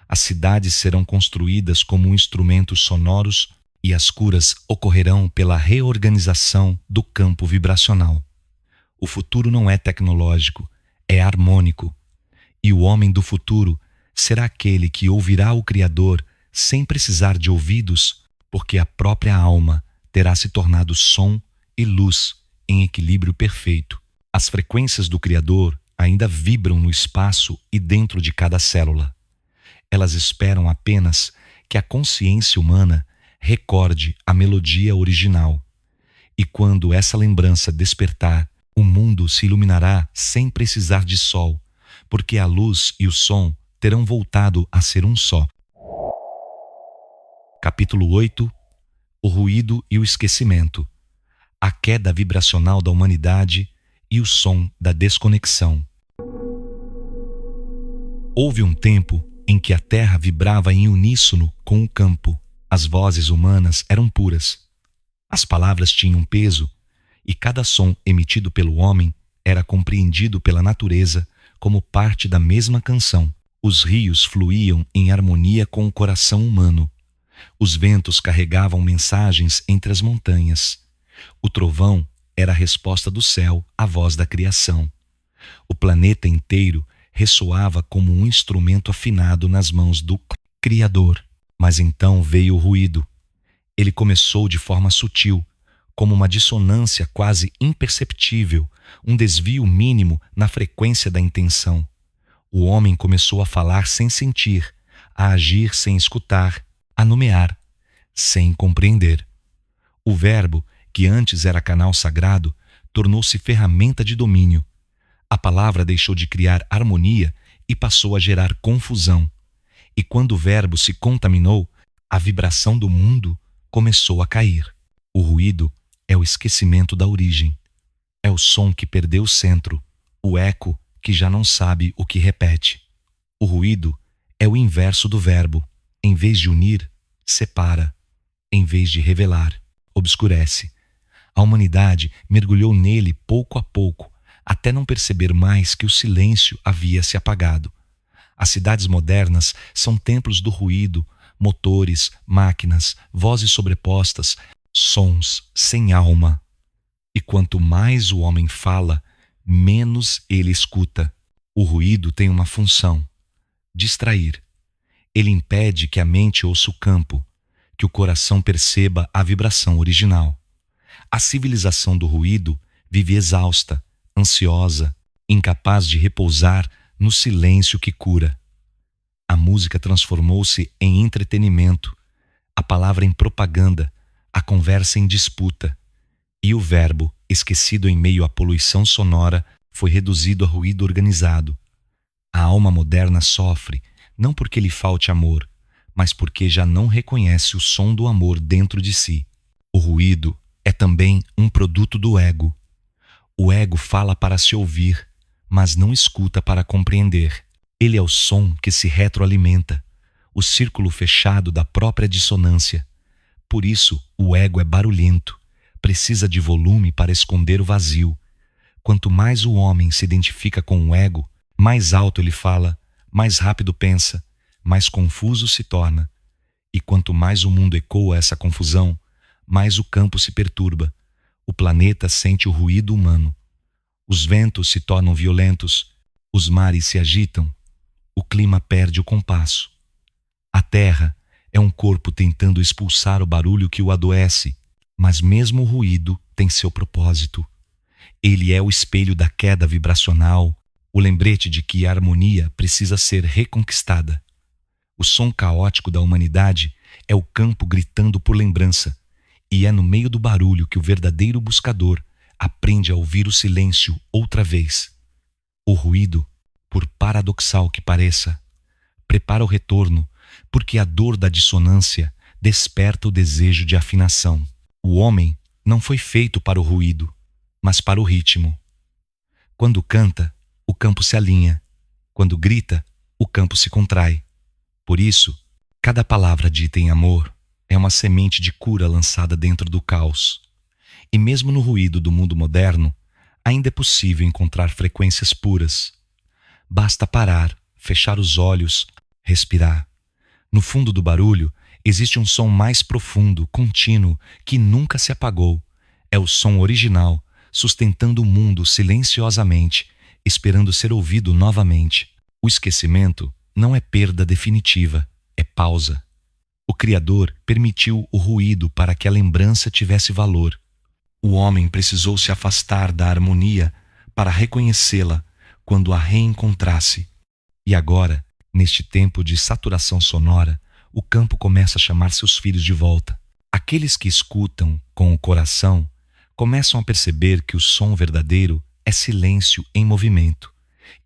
As cidades serão construídas como instrumentos sonoros e as curas ocorrerão pela reorganização do campo vibracional. O futuro não é tecnológico, é harmônico. E o homem do futuro será aquele que ouvirá o Criador sem precisar de ouvidos, porque a própria alma terá se tornado som e luz em equilíbrio perfeito. As frequências do Criador ainda vibram no espaço e dentro de cada célula. Elas esperam apenas que a consciência humana recorde a melodia original. E quando essa lembrança despertar, o mundo se iluminará sem precisar de sol, porque a luz e o som terão voltado a ser um só. Capítulo 8. O ruído e o esquecimento. A queda vibracional da humanidade e o som da desconexão. Houve um tempo em que a terra vibrava em uníssono com o campo. As vozes humanas eram puras. As palavras tinham peso, e cada som emitido pelo homem era compreendido pela natureza como parte da mesma canção. Os rios fluíam em harmonia com o coração humano. Os ventos carregavam mensagens entre as montanhas. O trovão era a resposta do céu à voz da criação. O planeta inteiro ressoava como um instrumento afinado nas mãos do Criador. Mas então veio o ruído. Ele começou de forma sutil, como uma dissonância quase imperceptível, um desvio mínimo na frequência da intenção. O homem começou a falar sem sentir, a agir sem escutar, a nomear, sem compreender. O verbo, que antes era canal sagrado, tornou-se ferramenta de domínio. A palavra deixou de criar harmonia e passou a gerar confusão. E quando o verbo se contaminou, a vibração do mundo começou a cair. O ruído é o esquecimento da origem. É o som que perdeu o centro, o eco que já não sabe o que repete. O ruído é o inverso do verbo. Em vez de unir, separa. Em vez de revelar, obscurece. A humanidade mergulhou nele pouco a pouco, até não perceber mais que o silêncio havia se apagado. As cidades modernas são templos do ruído, motores, máquinas, vozes sobrepostas, sons sem alma. E quanto mais o homem fala, menos ele escuta. O ruído tem uma função: distrair. Ele impede que a mente ouça o campo, que o coração perceba a vibração original. A civilização do ruído vive exausta, ansiosa, incapaz de repousar no silêncio que cura. A música transformou-se em entretenimento, a palavra em propaganda, a conversa em disputa. E o verbo, esquecido em meio à poluição sonora, foi reduzido a ruído organizado. A alma moderna sofre, não porque lhe falte amor, mas porque já não reconhece o som do amor dentro de si. O ruído é também um produto do ego. O ego fala para se ouvir, mas não escuta para compreender. Ele é o som que se retroalimenta, o círculo fechado da própria dissonância. Por isso, o ego é barulhento, precisa de volume para esconder o vazio. Quanto mais o homem se identifica com o ego, mais alto ele fala, mais rápido pensa, mais confuso se torna. E quanto mais o mundo ecoa essa confusão, mais o campo se perturba. O planeta sente o ruído humano. Os ventos se tornam violentos, os mares se agitam, o clima perde o compasso. A terra é um corpo tentando expulsar o barulho que o adoece, mas mesmo o ruído tem seu propósito. Ele é o espelho da queda vibracional, o lembrete de que a harmonia precisa ser reconquistada. O som caótico da humanidade é o campo gritando por lembrança, e é no meio do barulho que o verdadeiro buscador aprende a ouvir o silêncio outra vez. O ruído, por paradoxal que pareça, prepara o retorno, porque a dor da dissonância desperta o desejo de afinação. O homem não foi feito para o ruído, mas para o ritmo. Quando canta, o campo se alinha. Quando grita, o campo se contrai. Por isso, cada palavra dita em amor é uma semente de cura lançada dentro do caos. E mesmo no ruído do mundo moderno, ainda é possível encontrar frequências puras. Basta parar, fechar os olhos, respirar. No fundo do barulho, existe um som mais profundo, contínuo, que nunca se apagou. É o som original, sustentando o mundo silenciosamente, esperando ser ouvido novamente. O esquecimento não é perda definitiva, é pausa. O Criador permitiu o ruído para que a lembrança tivesse valor. O homem precisou se afastar da harmonia para reconhecê-la quando a reencontrasse. E agora, neste tempo de saturação sonora, o campo começa a chamar seus filhos de volta. Aqueles que escutam com o coração começam a perceber que o som verdadeiro é silêncio em movimento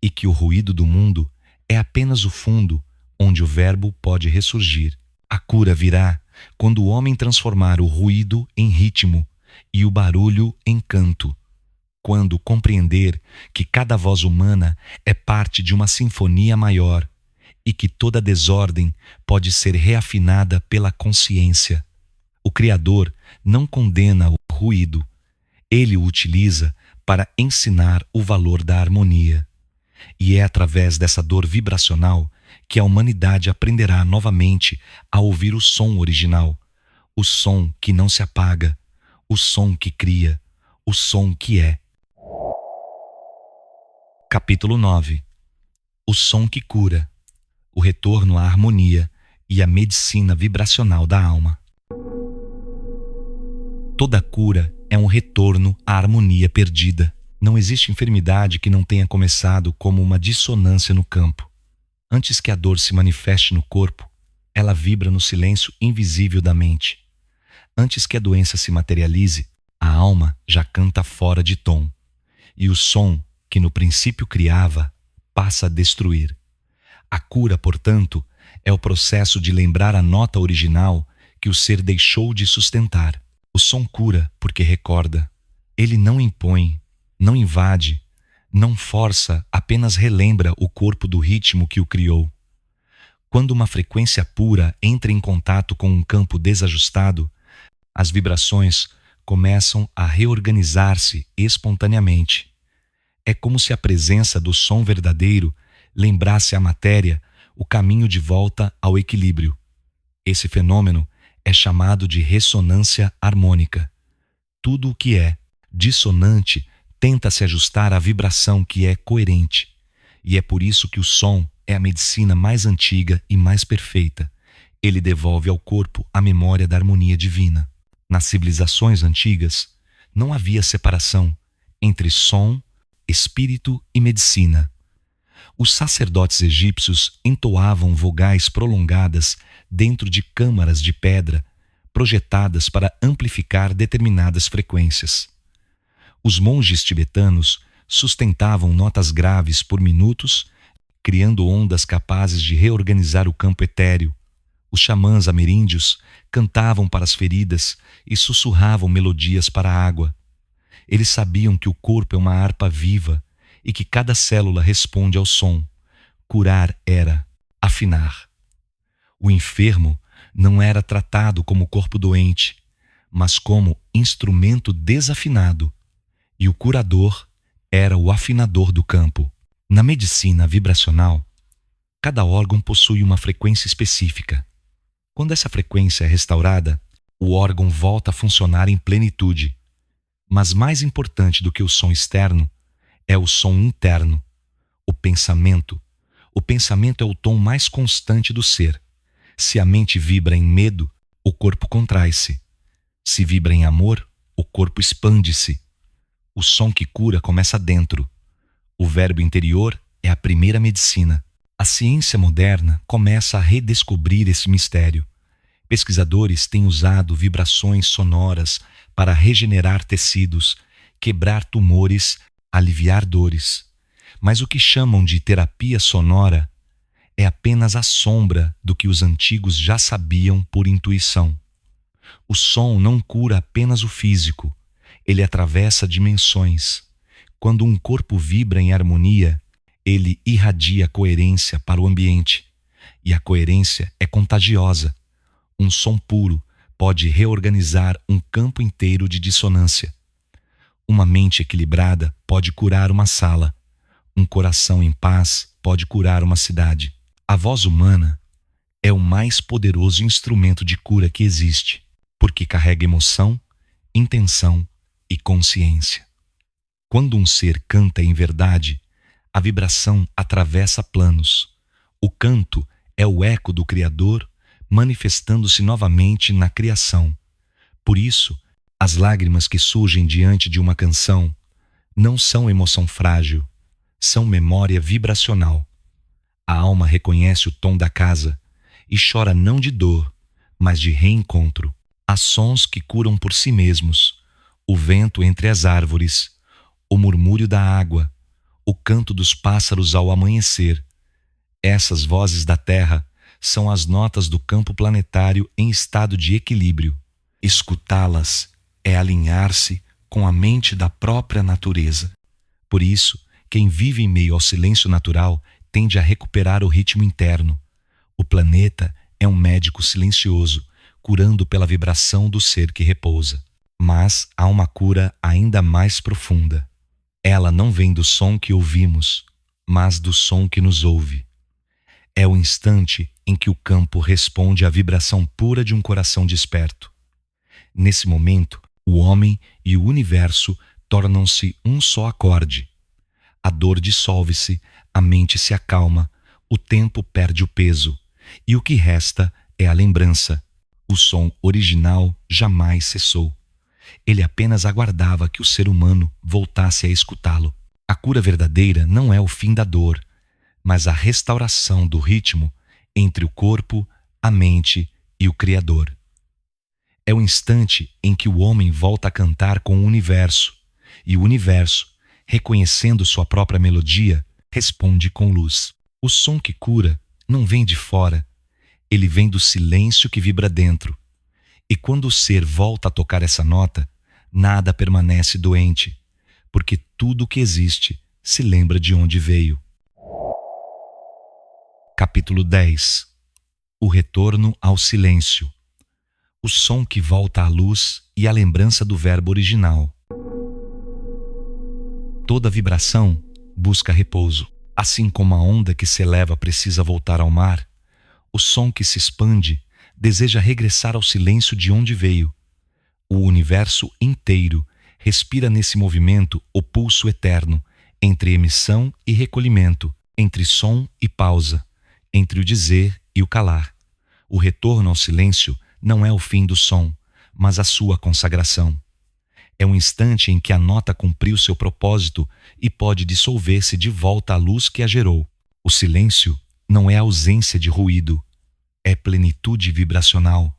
e que o ruído do mundo é apenas o fundo onde o verbo pode ressurgir. A cura virá quando o homem transformar o ruído em ritmo e o barulho em canto, quando compreender que cada voz humana é parte de uma sinfonia maior e que toda desordem pode ser reafinada pela consciência. O Criador não condena o ruído, ele o utiliza para ensinar o valor da harmonia. E é através dessa dor vibracional que a humanidade aprenderá novamente a ouvir o som original, o som que não se apaga, o som que cria, o som que é. Capítulo 9. O som que cura, o retorno à harmonia e a medicina vibracional da alma. Toda cura é um retorno à harmonia perdida. Não existe enfermidade que não tenha começado como uma dissonância no campo. Antes que a dor se manifeste no corpo, ela vibra no silêncio invisível da mente. Antes que a doença se materialize, a alma já canta fora de tom. E o som, que no princípio criava, passa a destruir. A cura, portanto, é o processo de lembrar a nota original que o ser deixou de sustentar. O som cura porque recorda. Ele não impõe, não invade, não força, apenas relembra o corpo do ritmo que o criou. Quando uma frequência pura entra em contato com um campo desajustado, as vibrações começam a reorganizar-se espontaneamente. É como se a presença do som verdadeiro lembrasse à matéria o caminho de volta ao equilíbrio. Esse fenômeno é chamado de ressonância harmônica. Tudo o que é dissonante tenta se ajustar à vibração que é coerente. E é por isso que o som é a medicina mais antiga e mais perfeita. Ele devolve ao corpo a memória da harmonia divina. Nas civilizações antigas, não havia separação entre som, espírito e medicina. Os sacerdotes egípcios entoavam vogais prolongadas dentro de câmaras de pedra projetadas para amplificar determinadas frequências. Os monges tibetanos sustentavam notas graves por minutos, criando ondas capazes de reorganizar o campo etéreo. Os xamãs ameríndios cantavam para as feridas e sussurravam melodias para a água. Eles sabiam que o corpo é uma harpa viva e que cada célula responde ao som. Curar era afinar. O enfermo não era tratado como corpo doente, mas como instrumento desafinado, e o curador era o afinador do campo. Na medicina vibracional, cada órgão possui uma frequência específica. Quando essa frequência é restaurada, o órgão volta a funcionar em plenitude. Mas mais importante do que o som externo é o som interno, o pensamento. O pensamento é o tom mais constante do ser. Se a mente vibra em medo, o corpo contrai-se. Se vibra em amor, o corpo expande-se. O som que cura começa dentro. O verbo interior é a primeira medicina. A ciência moderna começa a redescobrir esse mistério. Pesquisadores têm usado vibrações sonoras para regenerar tecidos, quebrar tumores, aliviar dores. Mas o que chamam de terapia sonora é apenas a sombra do que os antigos já sabiam por intuição. O som não cura apenas o físico, ele atravessa dimensões. Quando um corpo vibra em harmonia, ele irradia coerência para o ambiente. E a coerência é contagiosa. Um som puro pode reorganizar um campo inteiro de dissonância. Uma mente equilibrada pode curar uma sala. Um coração em paz pode curar uma cidade. A voz humana é o mais poderoso instrumento de cura que existe, porque carrega emoção, intenção e consciência. Quando um ser canta em verdade, a vibração atravessa planos. O canto é o eco do Criador manifestando-se novamente na criação. Por isso, as lágrimas que surgem diante de uma canção não são emoção frágil, são memória vibracional. A alma reconhece o tom da casa e chora não de dor, mas de reencontro. Há sons que curam por si mesmos. o vento entre as árvores, o murmúrio da água, o canto dos pássaros ao amanhecer. Essas vozes da terra são as notas do campo planetário em estado de equilíbrio. Escutá-las é alinhar-se com a mente da própria natureza. Por isso, quem vive em meio ao silêncio natural tende a recuperar o ritmo interno. O planeta é um médico silencioso, curando pela vibração do ser que repousa. Mas há uma cura ainda mais profunda. Ela não vem do som que ouvimos, mas do som que nos ouve. É o instante em que o campo responde à vibração pura de um coração desperto. Nesse momento, o homem e o universo tornam-se um só acorde. A dor dissolve-se, a mente se acalma, o tempo perde o peso, e o que resta é a lembrança. O som original jamais cessou. Ele apenas aguardava que o ser humano voltasse a escutá-lo. A cura verdadeira não é o fim da dor, mas a restauração do ritmo entre o corpo, a mente e o Criador. É o instante em que o homem volta a cantar com o universo, e o universo, reconhecendo sua própria melodia, responde com luz. O som que cura não vem de fora, ele vem do silêncio que vibra dentro. E quando o ser volta a tocar essa nota, nada permanece doente, porque tudo o que existe se lembra de onde veio. Capítulo 10. O retorno ao silêncio. O som que volta à luz e à lembrança do verbo original. Toda vibração busca repouso. Assim como a onda que se eleva precisa voltar ao mar, o som que se expande deseja regressar ao silêncio de onde veio. O universo inteiro respira nesse movimento o pulso eterno, entre emissão e recolhimento, entre som e pausa, entre o dizer e o calar. O retorno ao silêncio não é o fim do som, mas a sua consagração. É um instante em que a nota cumpriu seu propósito e pode dissolver-se de volta à luz que a gerou. O silêncio não é ausência de ruído, é plenitude vibracional.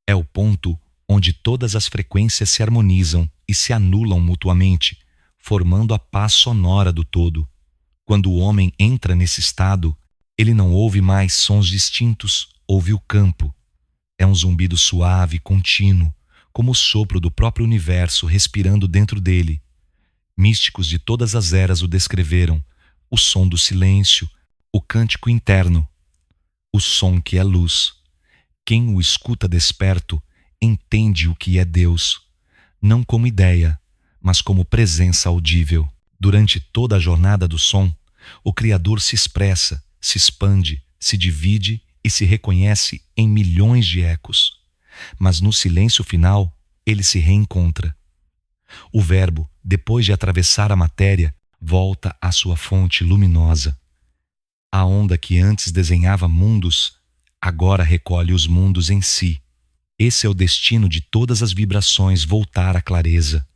É o ponto onde todas as frequências se harmonizam e se anulam mutuamente, formando a paz sonora do todo. Quando o homem entra nesse estado, ele não ouve mais sons distintos, ouve o campo. É um zumbido suave, contínuo, como o sopro do próprio universo respirando dentro dele. Místicos de todas as eras o descreveram: o som do silêncio, o cântico interno, o som que é luz. Quem o escuta desperto entende o que é Deus, não como ideia, mas como presença audível. Durante toda a jornada do som, o Criador se expressa, se expande, se divide e se reconhece em milhões de ecos. Mas no silêncio final, ele se reencontra. O Verbo, depois de atravessar a matéria, volta à sua fonte luminosa. A onda que antes desenhava mundos, agora recolhe os mundos em si. Esse é o destino de todas as vibrações, voltar à clareza.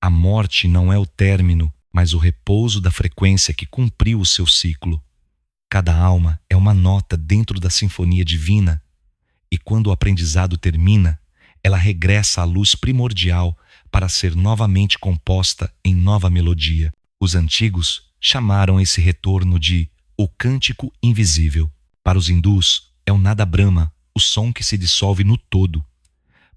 A morte não é o término, mas o repouso da frequência que cumpriu o seu ciclo. Cada alma é uma nota dentro da sinfonia divina, e quando o aprendizado termina, ela regressa à luz primordial para ser novamente composta em nova melodia. Os antigos chamaram esse retorno de o cântico invisível. Para os hindus, é o Nada Brahma, o som que se dissolve no todo.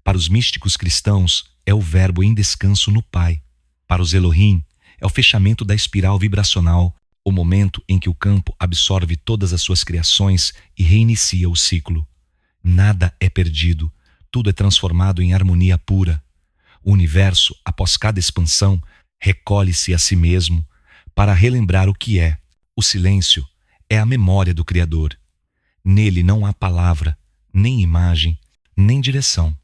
Para os místicos cristãos, é o verbo em descanso no Pai. Para os Elohim, é o fechamento da espiral vibracional, o momento em que o campo absorve todas as suas criações e reinicia o ciclo. Nada é perdido, tudo é transformado em harmonia pura. O universo, após cada expansão, recolhe-se a si mesmo para relembrar o que é. O silêncio é a memória do Criador. Nele não há palavra, nem imagem, nem direção.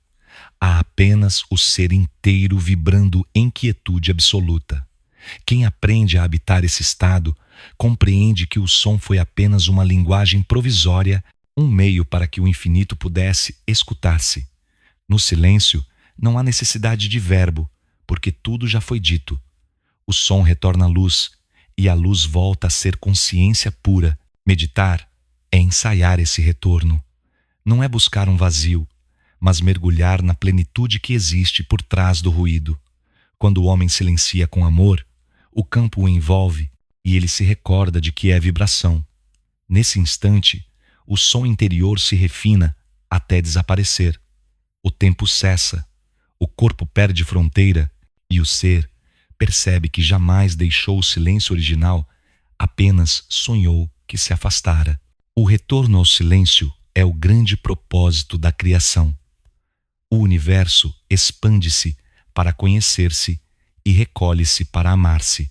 Há apenas o ser inteiro vibrando em quietude absoluta. Quem aprende a habitar esse estado compreende que o som foi apenas uma linguagem provisória, um meio para que o infinito pudesse escutar-se. No silêncio, não há necessidade de verbo, porque tudo já foi dito. O som retorna à luz, e a luz volta a ser consciência pura. Meditar é ensaiar esse retorno. Não é buscar um vazio, mas mergulhar na plenitude que existe por trás do ruído. Quando o homem silencia com amor, o campo o envolve e ele se recorda de que é vibração. Nesse instante, o som interior se refina até desaparecer. O tempo cessa, o corpo perde fronteira e o ser percebe que jamais deixou o silêncio original, apenas sonhou que se afastara. O retorno ao silêncio é o grande propósito da criação. O universo expande-se para conhecer-se e recolhe-se para amar-se.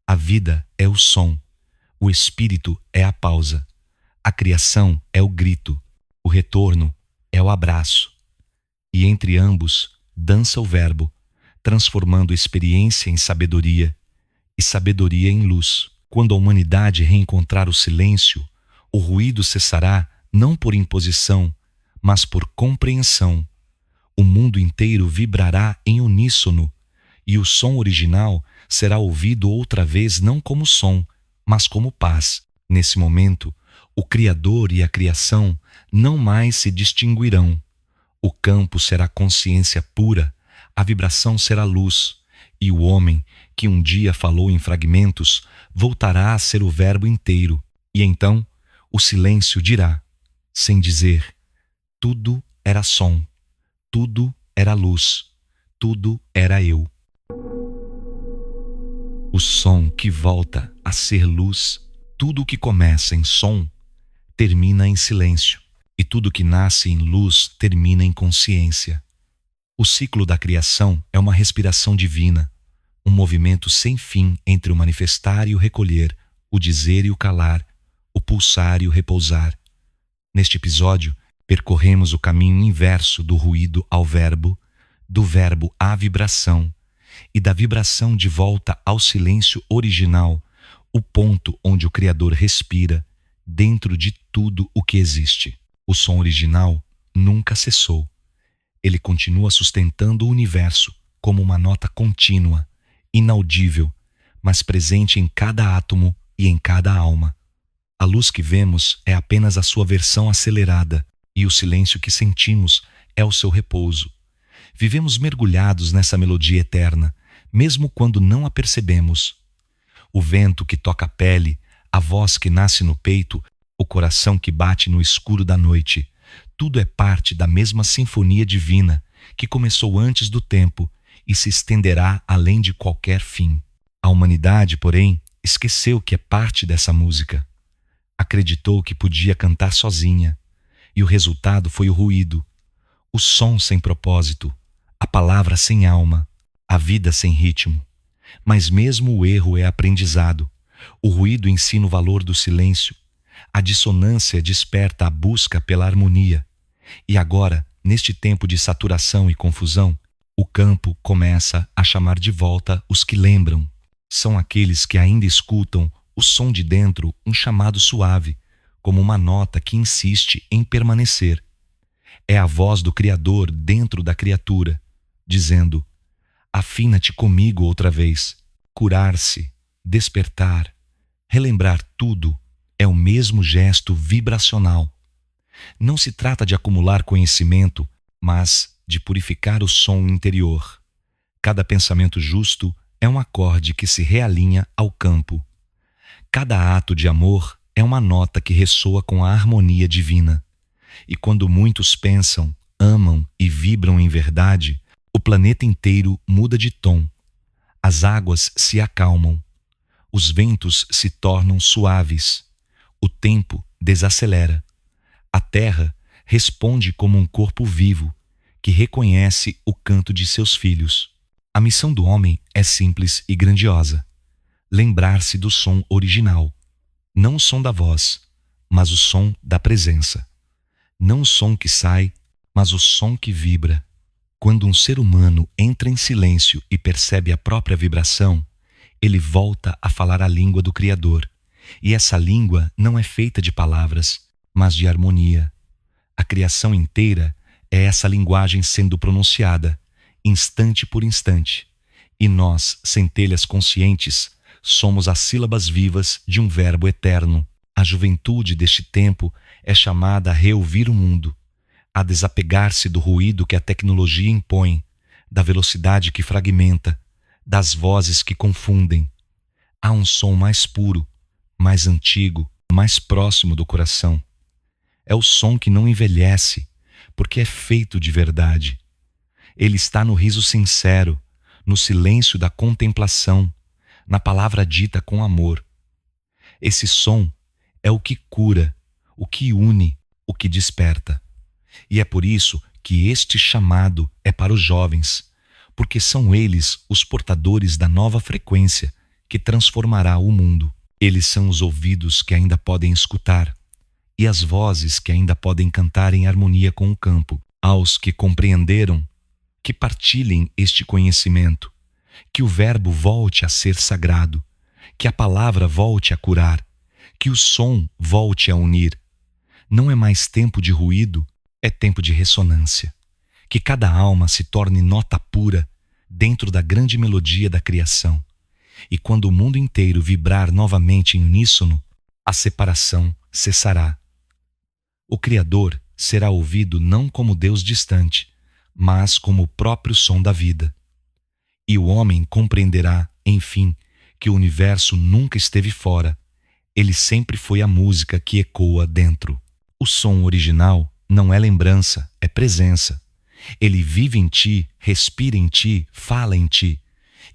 A vida é o som, o espírito é a pausa, a criação é o grito, o retorno é o abraço. E entre ambos dança o verbo, transformando experiência em sabedoria e sabedoria em luz. Quando a humanidade reencontrar o silêncio, o ruído cessará não por imposição, mas por compreensão. O mundo inteiro vibrará em uníssono e o som original será ouvido outra vez não como som, mas como paz. Nesse momento, o Criador e a criação não mais se distinguirão. O campo será consciência pura, a vibração será luz, e o homem, que um dia falou em fragmentos, voltará a ser o verbo inteiro. E então, o silêncio dirá, sem dizer, tudo era som, tudo era luz, tudo era eu. O som que volta a ser luz, tudo que começa em som, termina em silêncio, e tudo que nasce em luz termina em consciência. O ciclo da criação é uma respiração divina, um movimento sem fim entre o manifestar e o recolher, o dizer e o calar, o pulsar e o repousar. Neste episódio, percorremos o caminho inverso do ruído ao verbo, do verbo à vibração, e da vibração de volta ao silêncio original, o ponto onde o Criador respira dentro de tudo o que existe. O som original nunca cessou. Ele continua sustentando o universo como uma nota contínua, inaudível, mas presente em cada átomo e em cada alma. A luz que vemos é apenas a sua versão acelerada, e o silêncio que sentimos é o seu repouso. Vivemos mergulhados nessa melodia eterna, mesmo quando não a percebemos. O vento que toca a pele, a voz que nasce no peito, o coração que bate no escuro da noite, tudo é parte da mesma sinfonia divina que começou antes do tempo e se estenderá além de qualquer fim. A humanidade, porém, esqueceu que é parte dessa música. Acreditou que podia cantar sozinha, e o resultado foi o ruído, o som sem propósito, a palavra sem alma, a vida sem ritmo. Mas mesmo o erro é aprendizado. O ruído ensina o valor do silêncio. A dissonância desperta a busca pela harmonia. E agora, neste tempo de saturação e confusão, o campo começa a chamar de volta os que lembram. São aqueles que ainda escutam o som de dentro, um chamado suave, como uma nota que insiste em permanecer. É a voz do Criador dentro da criatura, dizendo: afina-te comigo outra vez. Curar-se, despertar, relembrar tudo é o mesmo gesto vibracional. Não se trata de acumular conhecimento, mas de purificar o som interior. Cada pensamento justo é um acorde que se realinha ao campo. Cada ato de amor é uma nota que ressoa com a harmonia divina. E quando muitos pensam, amam e vibram em verdade, o planeta inteiro muda de tom. As águas se acalmam. Os ventos se tornam suaves. O tempo desacelera. A terra responde como um corpo vivo que reconhece o canto de seus filhos. A missão do homem é simples e grandiosa: lembrar-se do som original. Não o som da voz, mas o som da presença. Não o som que sai, mas o som que vibra. Quando um ser humano entra em silêncio e percebe a própria vibração, ele volta a falar a língua do Criador. E essa língua não é feita de palavras, mas de harmonia. A criação inteira é essa linguagem sendo pronunciada, instante por instante. E nós, centelhas conscientes, somos as sílabas vivas de um verbo eterno. A juventude deste tempo é chamada a reouvir o mundo, a desapegar-se do ruído que a tecnologia impõe, da velocidade que fragmenta, das vozes que confundem. Há um som mais puro, mais antigo, mais próximo do coração. É o som que não envelhece, porque é feito de verdade. Ele está no riso sincero, no silêncio da contemplação, na palavra dita com amor. Esse som é o que cura, o que une, o que desperta. E é por isso que este chamado é para os jovens, porque são eles os portadores da nova frequência que transformará o mundo. Eles são os ouvidos que ainda podem escutar e as vozes que ainda podem cantar em harmonia com o campo. Aos que compreenderam, que partilhem este conhecimento, que o verbo volte a ser sagrado, que a palavra volte a curar, que o som volte a unir. Não é mais tempo de ruído, é tempo de ressonância. Que cada alma se torne nota pura dentro da grande melodia da criação. E quando o mundo inteiro vibrar novamente em uníssono, a separação cessará. O Criador será ouvido não como Deus distante, mas como o próprio som da vida. E o homem compreenderá, enfim, que o universo nunca esteve fora. Ele sempre foi a música que ecoa dentro. O som original não é lembrança, é presença. Ele vive em ti, respira em ti, fala em ti.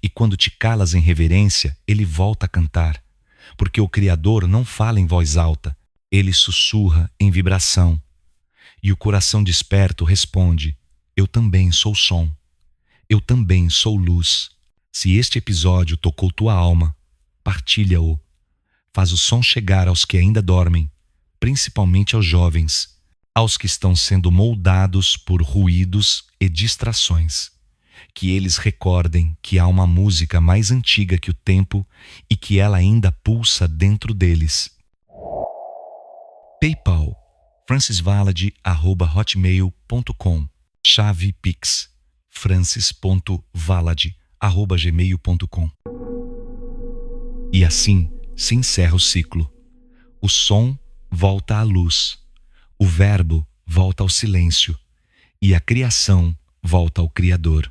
E quando te calas em reverência, ele volta a cantar. Porque o Criador não fala em voz alta, ele sussurra em vibração. E o coração desperto responde: eu também sou som. Eu também sou luz. Se este episódio tocou tua alma, partilha-o. Faz o som chegar aos que ainda dormem, principalmente aos jovens, aos que estão sendo moldados por ruídos e distrações. Que eles recordem que há uma música mais antiga que o tempo e que ela ainda pulsa dentro deles. PayPal, francisvalade@hotmail.com. Chave Pix, francis.valade@gmail.com. E assim se encerra o ciclo. O som volta à luz, o verbo volta ao silêncio e a criação volta ao Criador.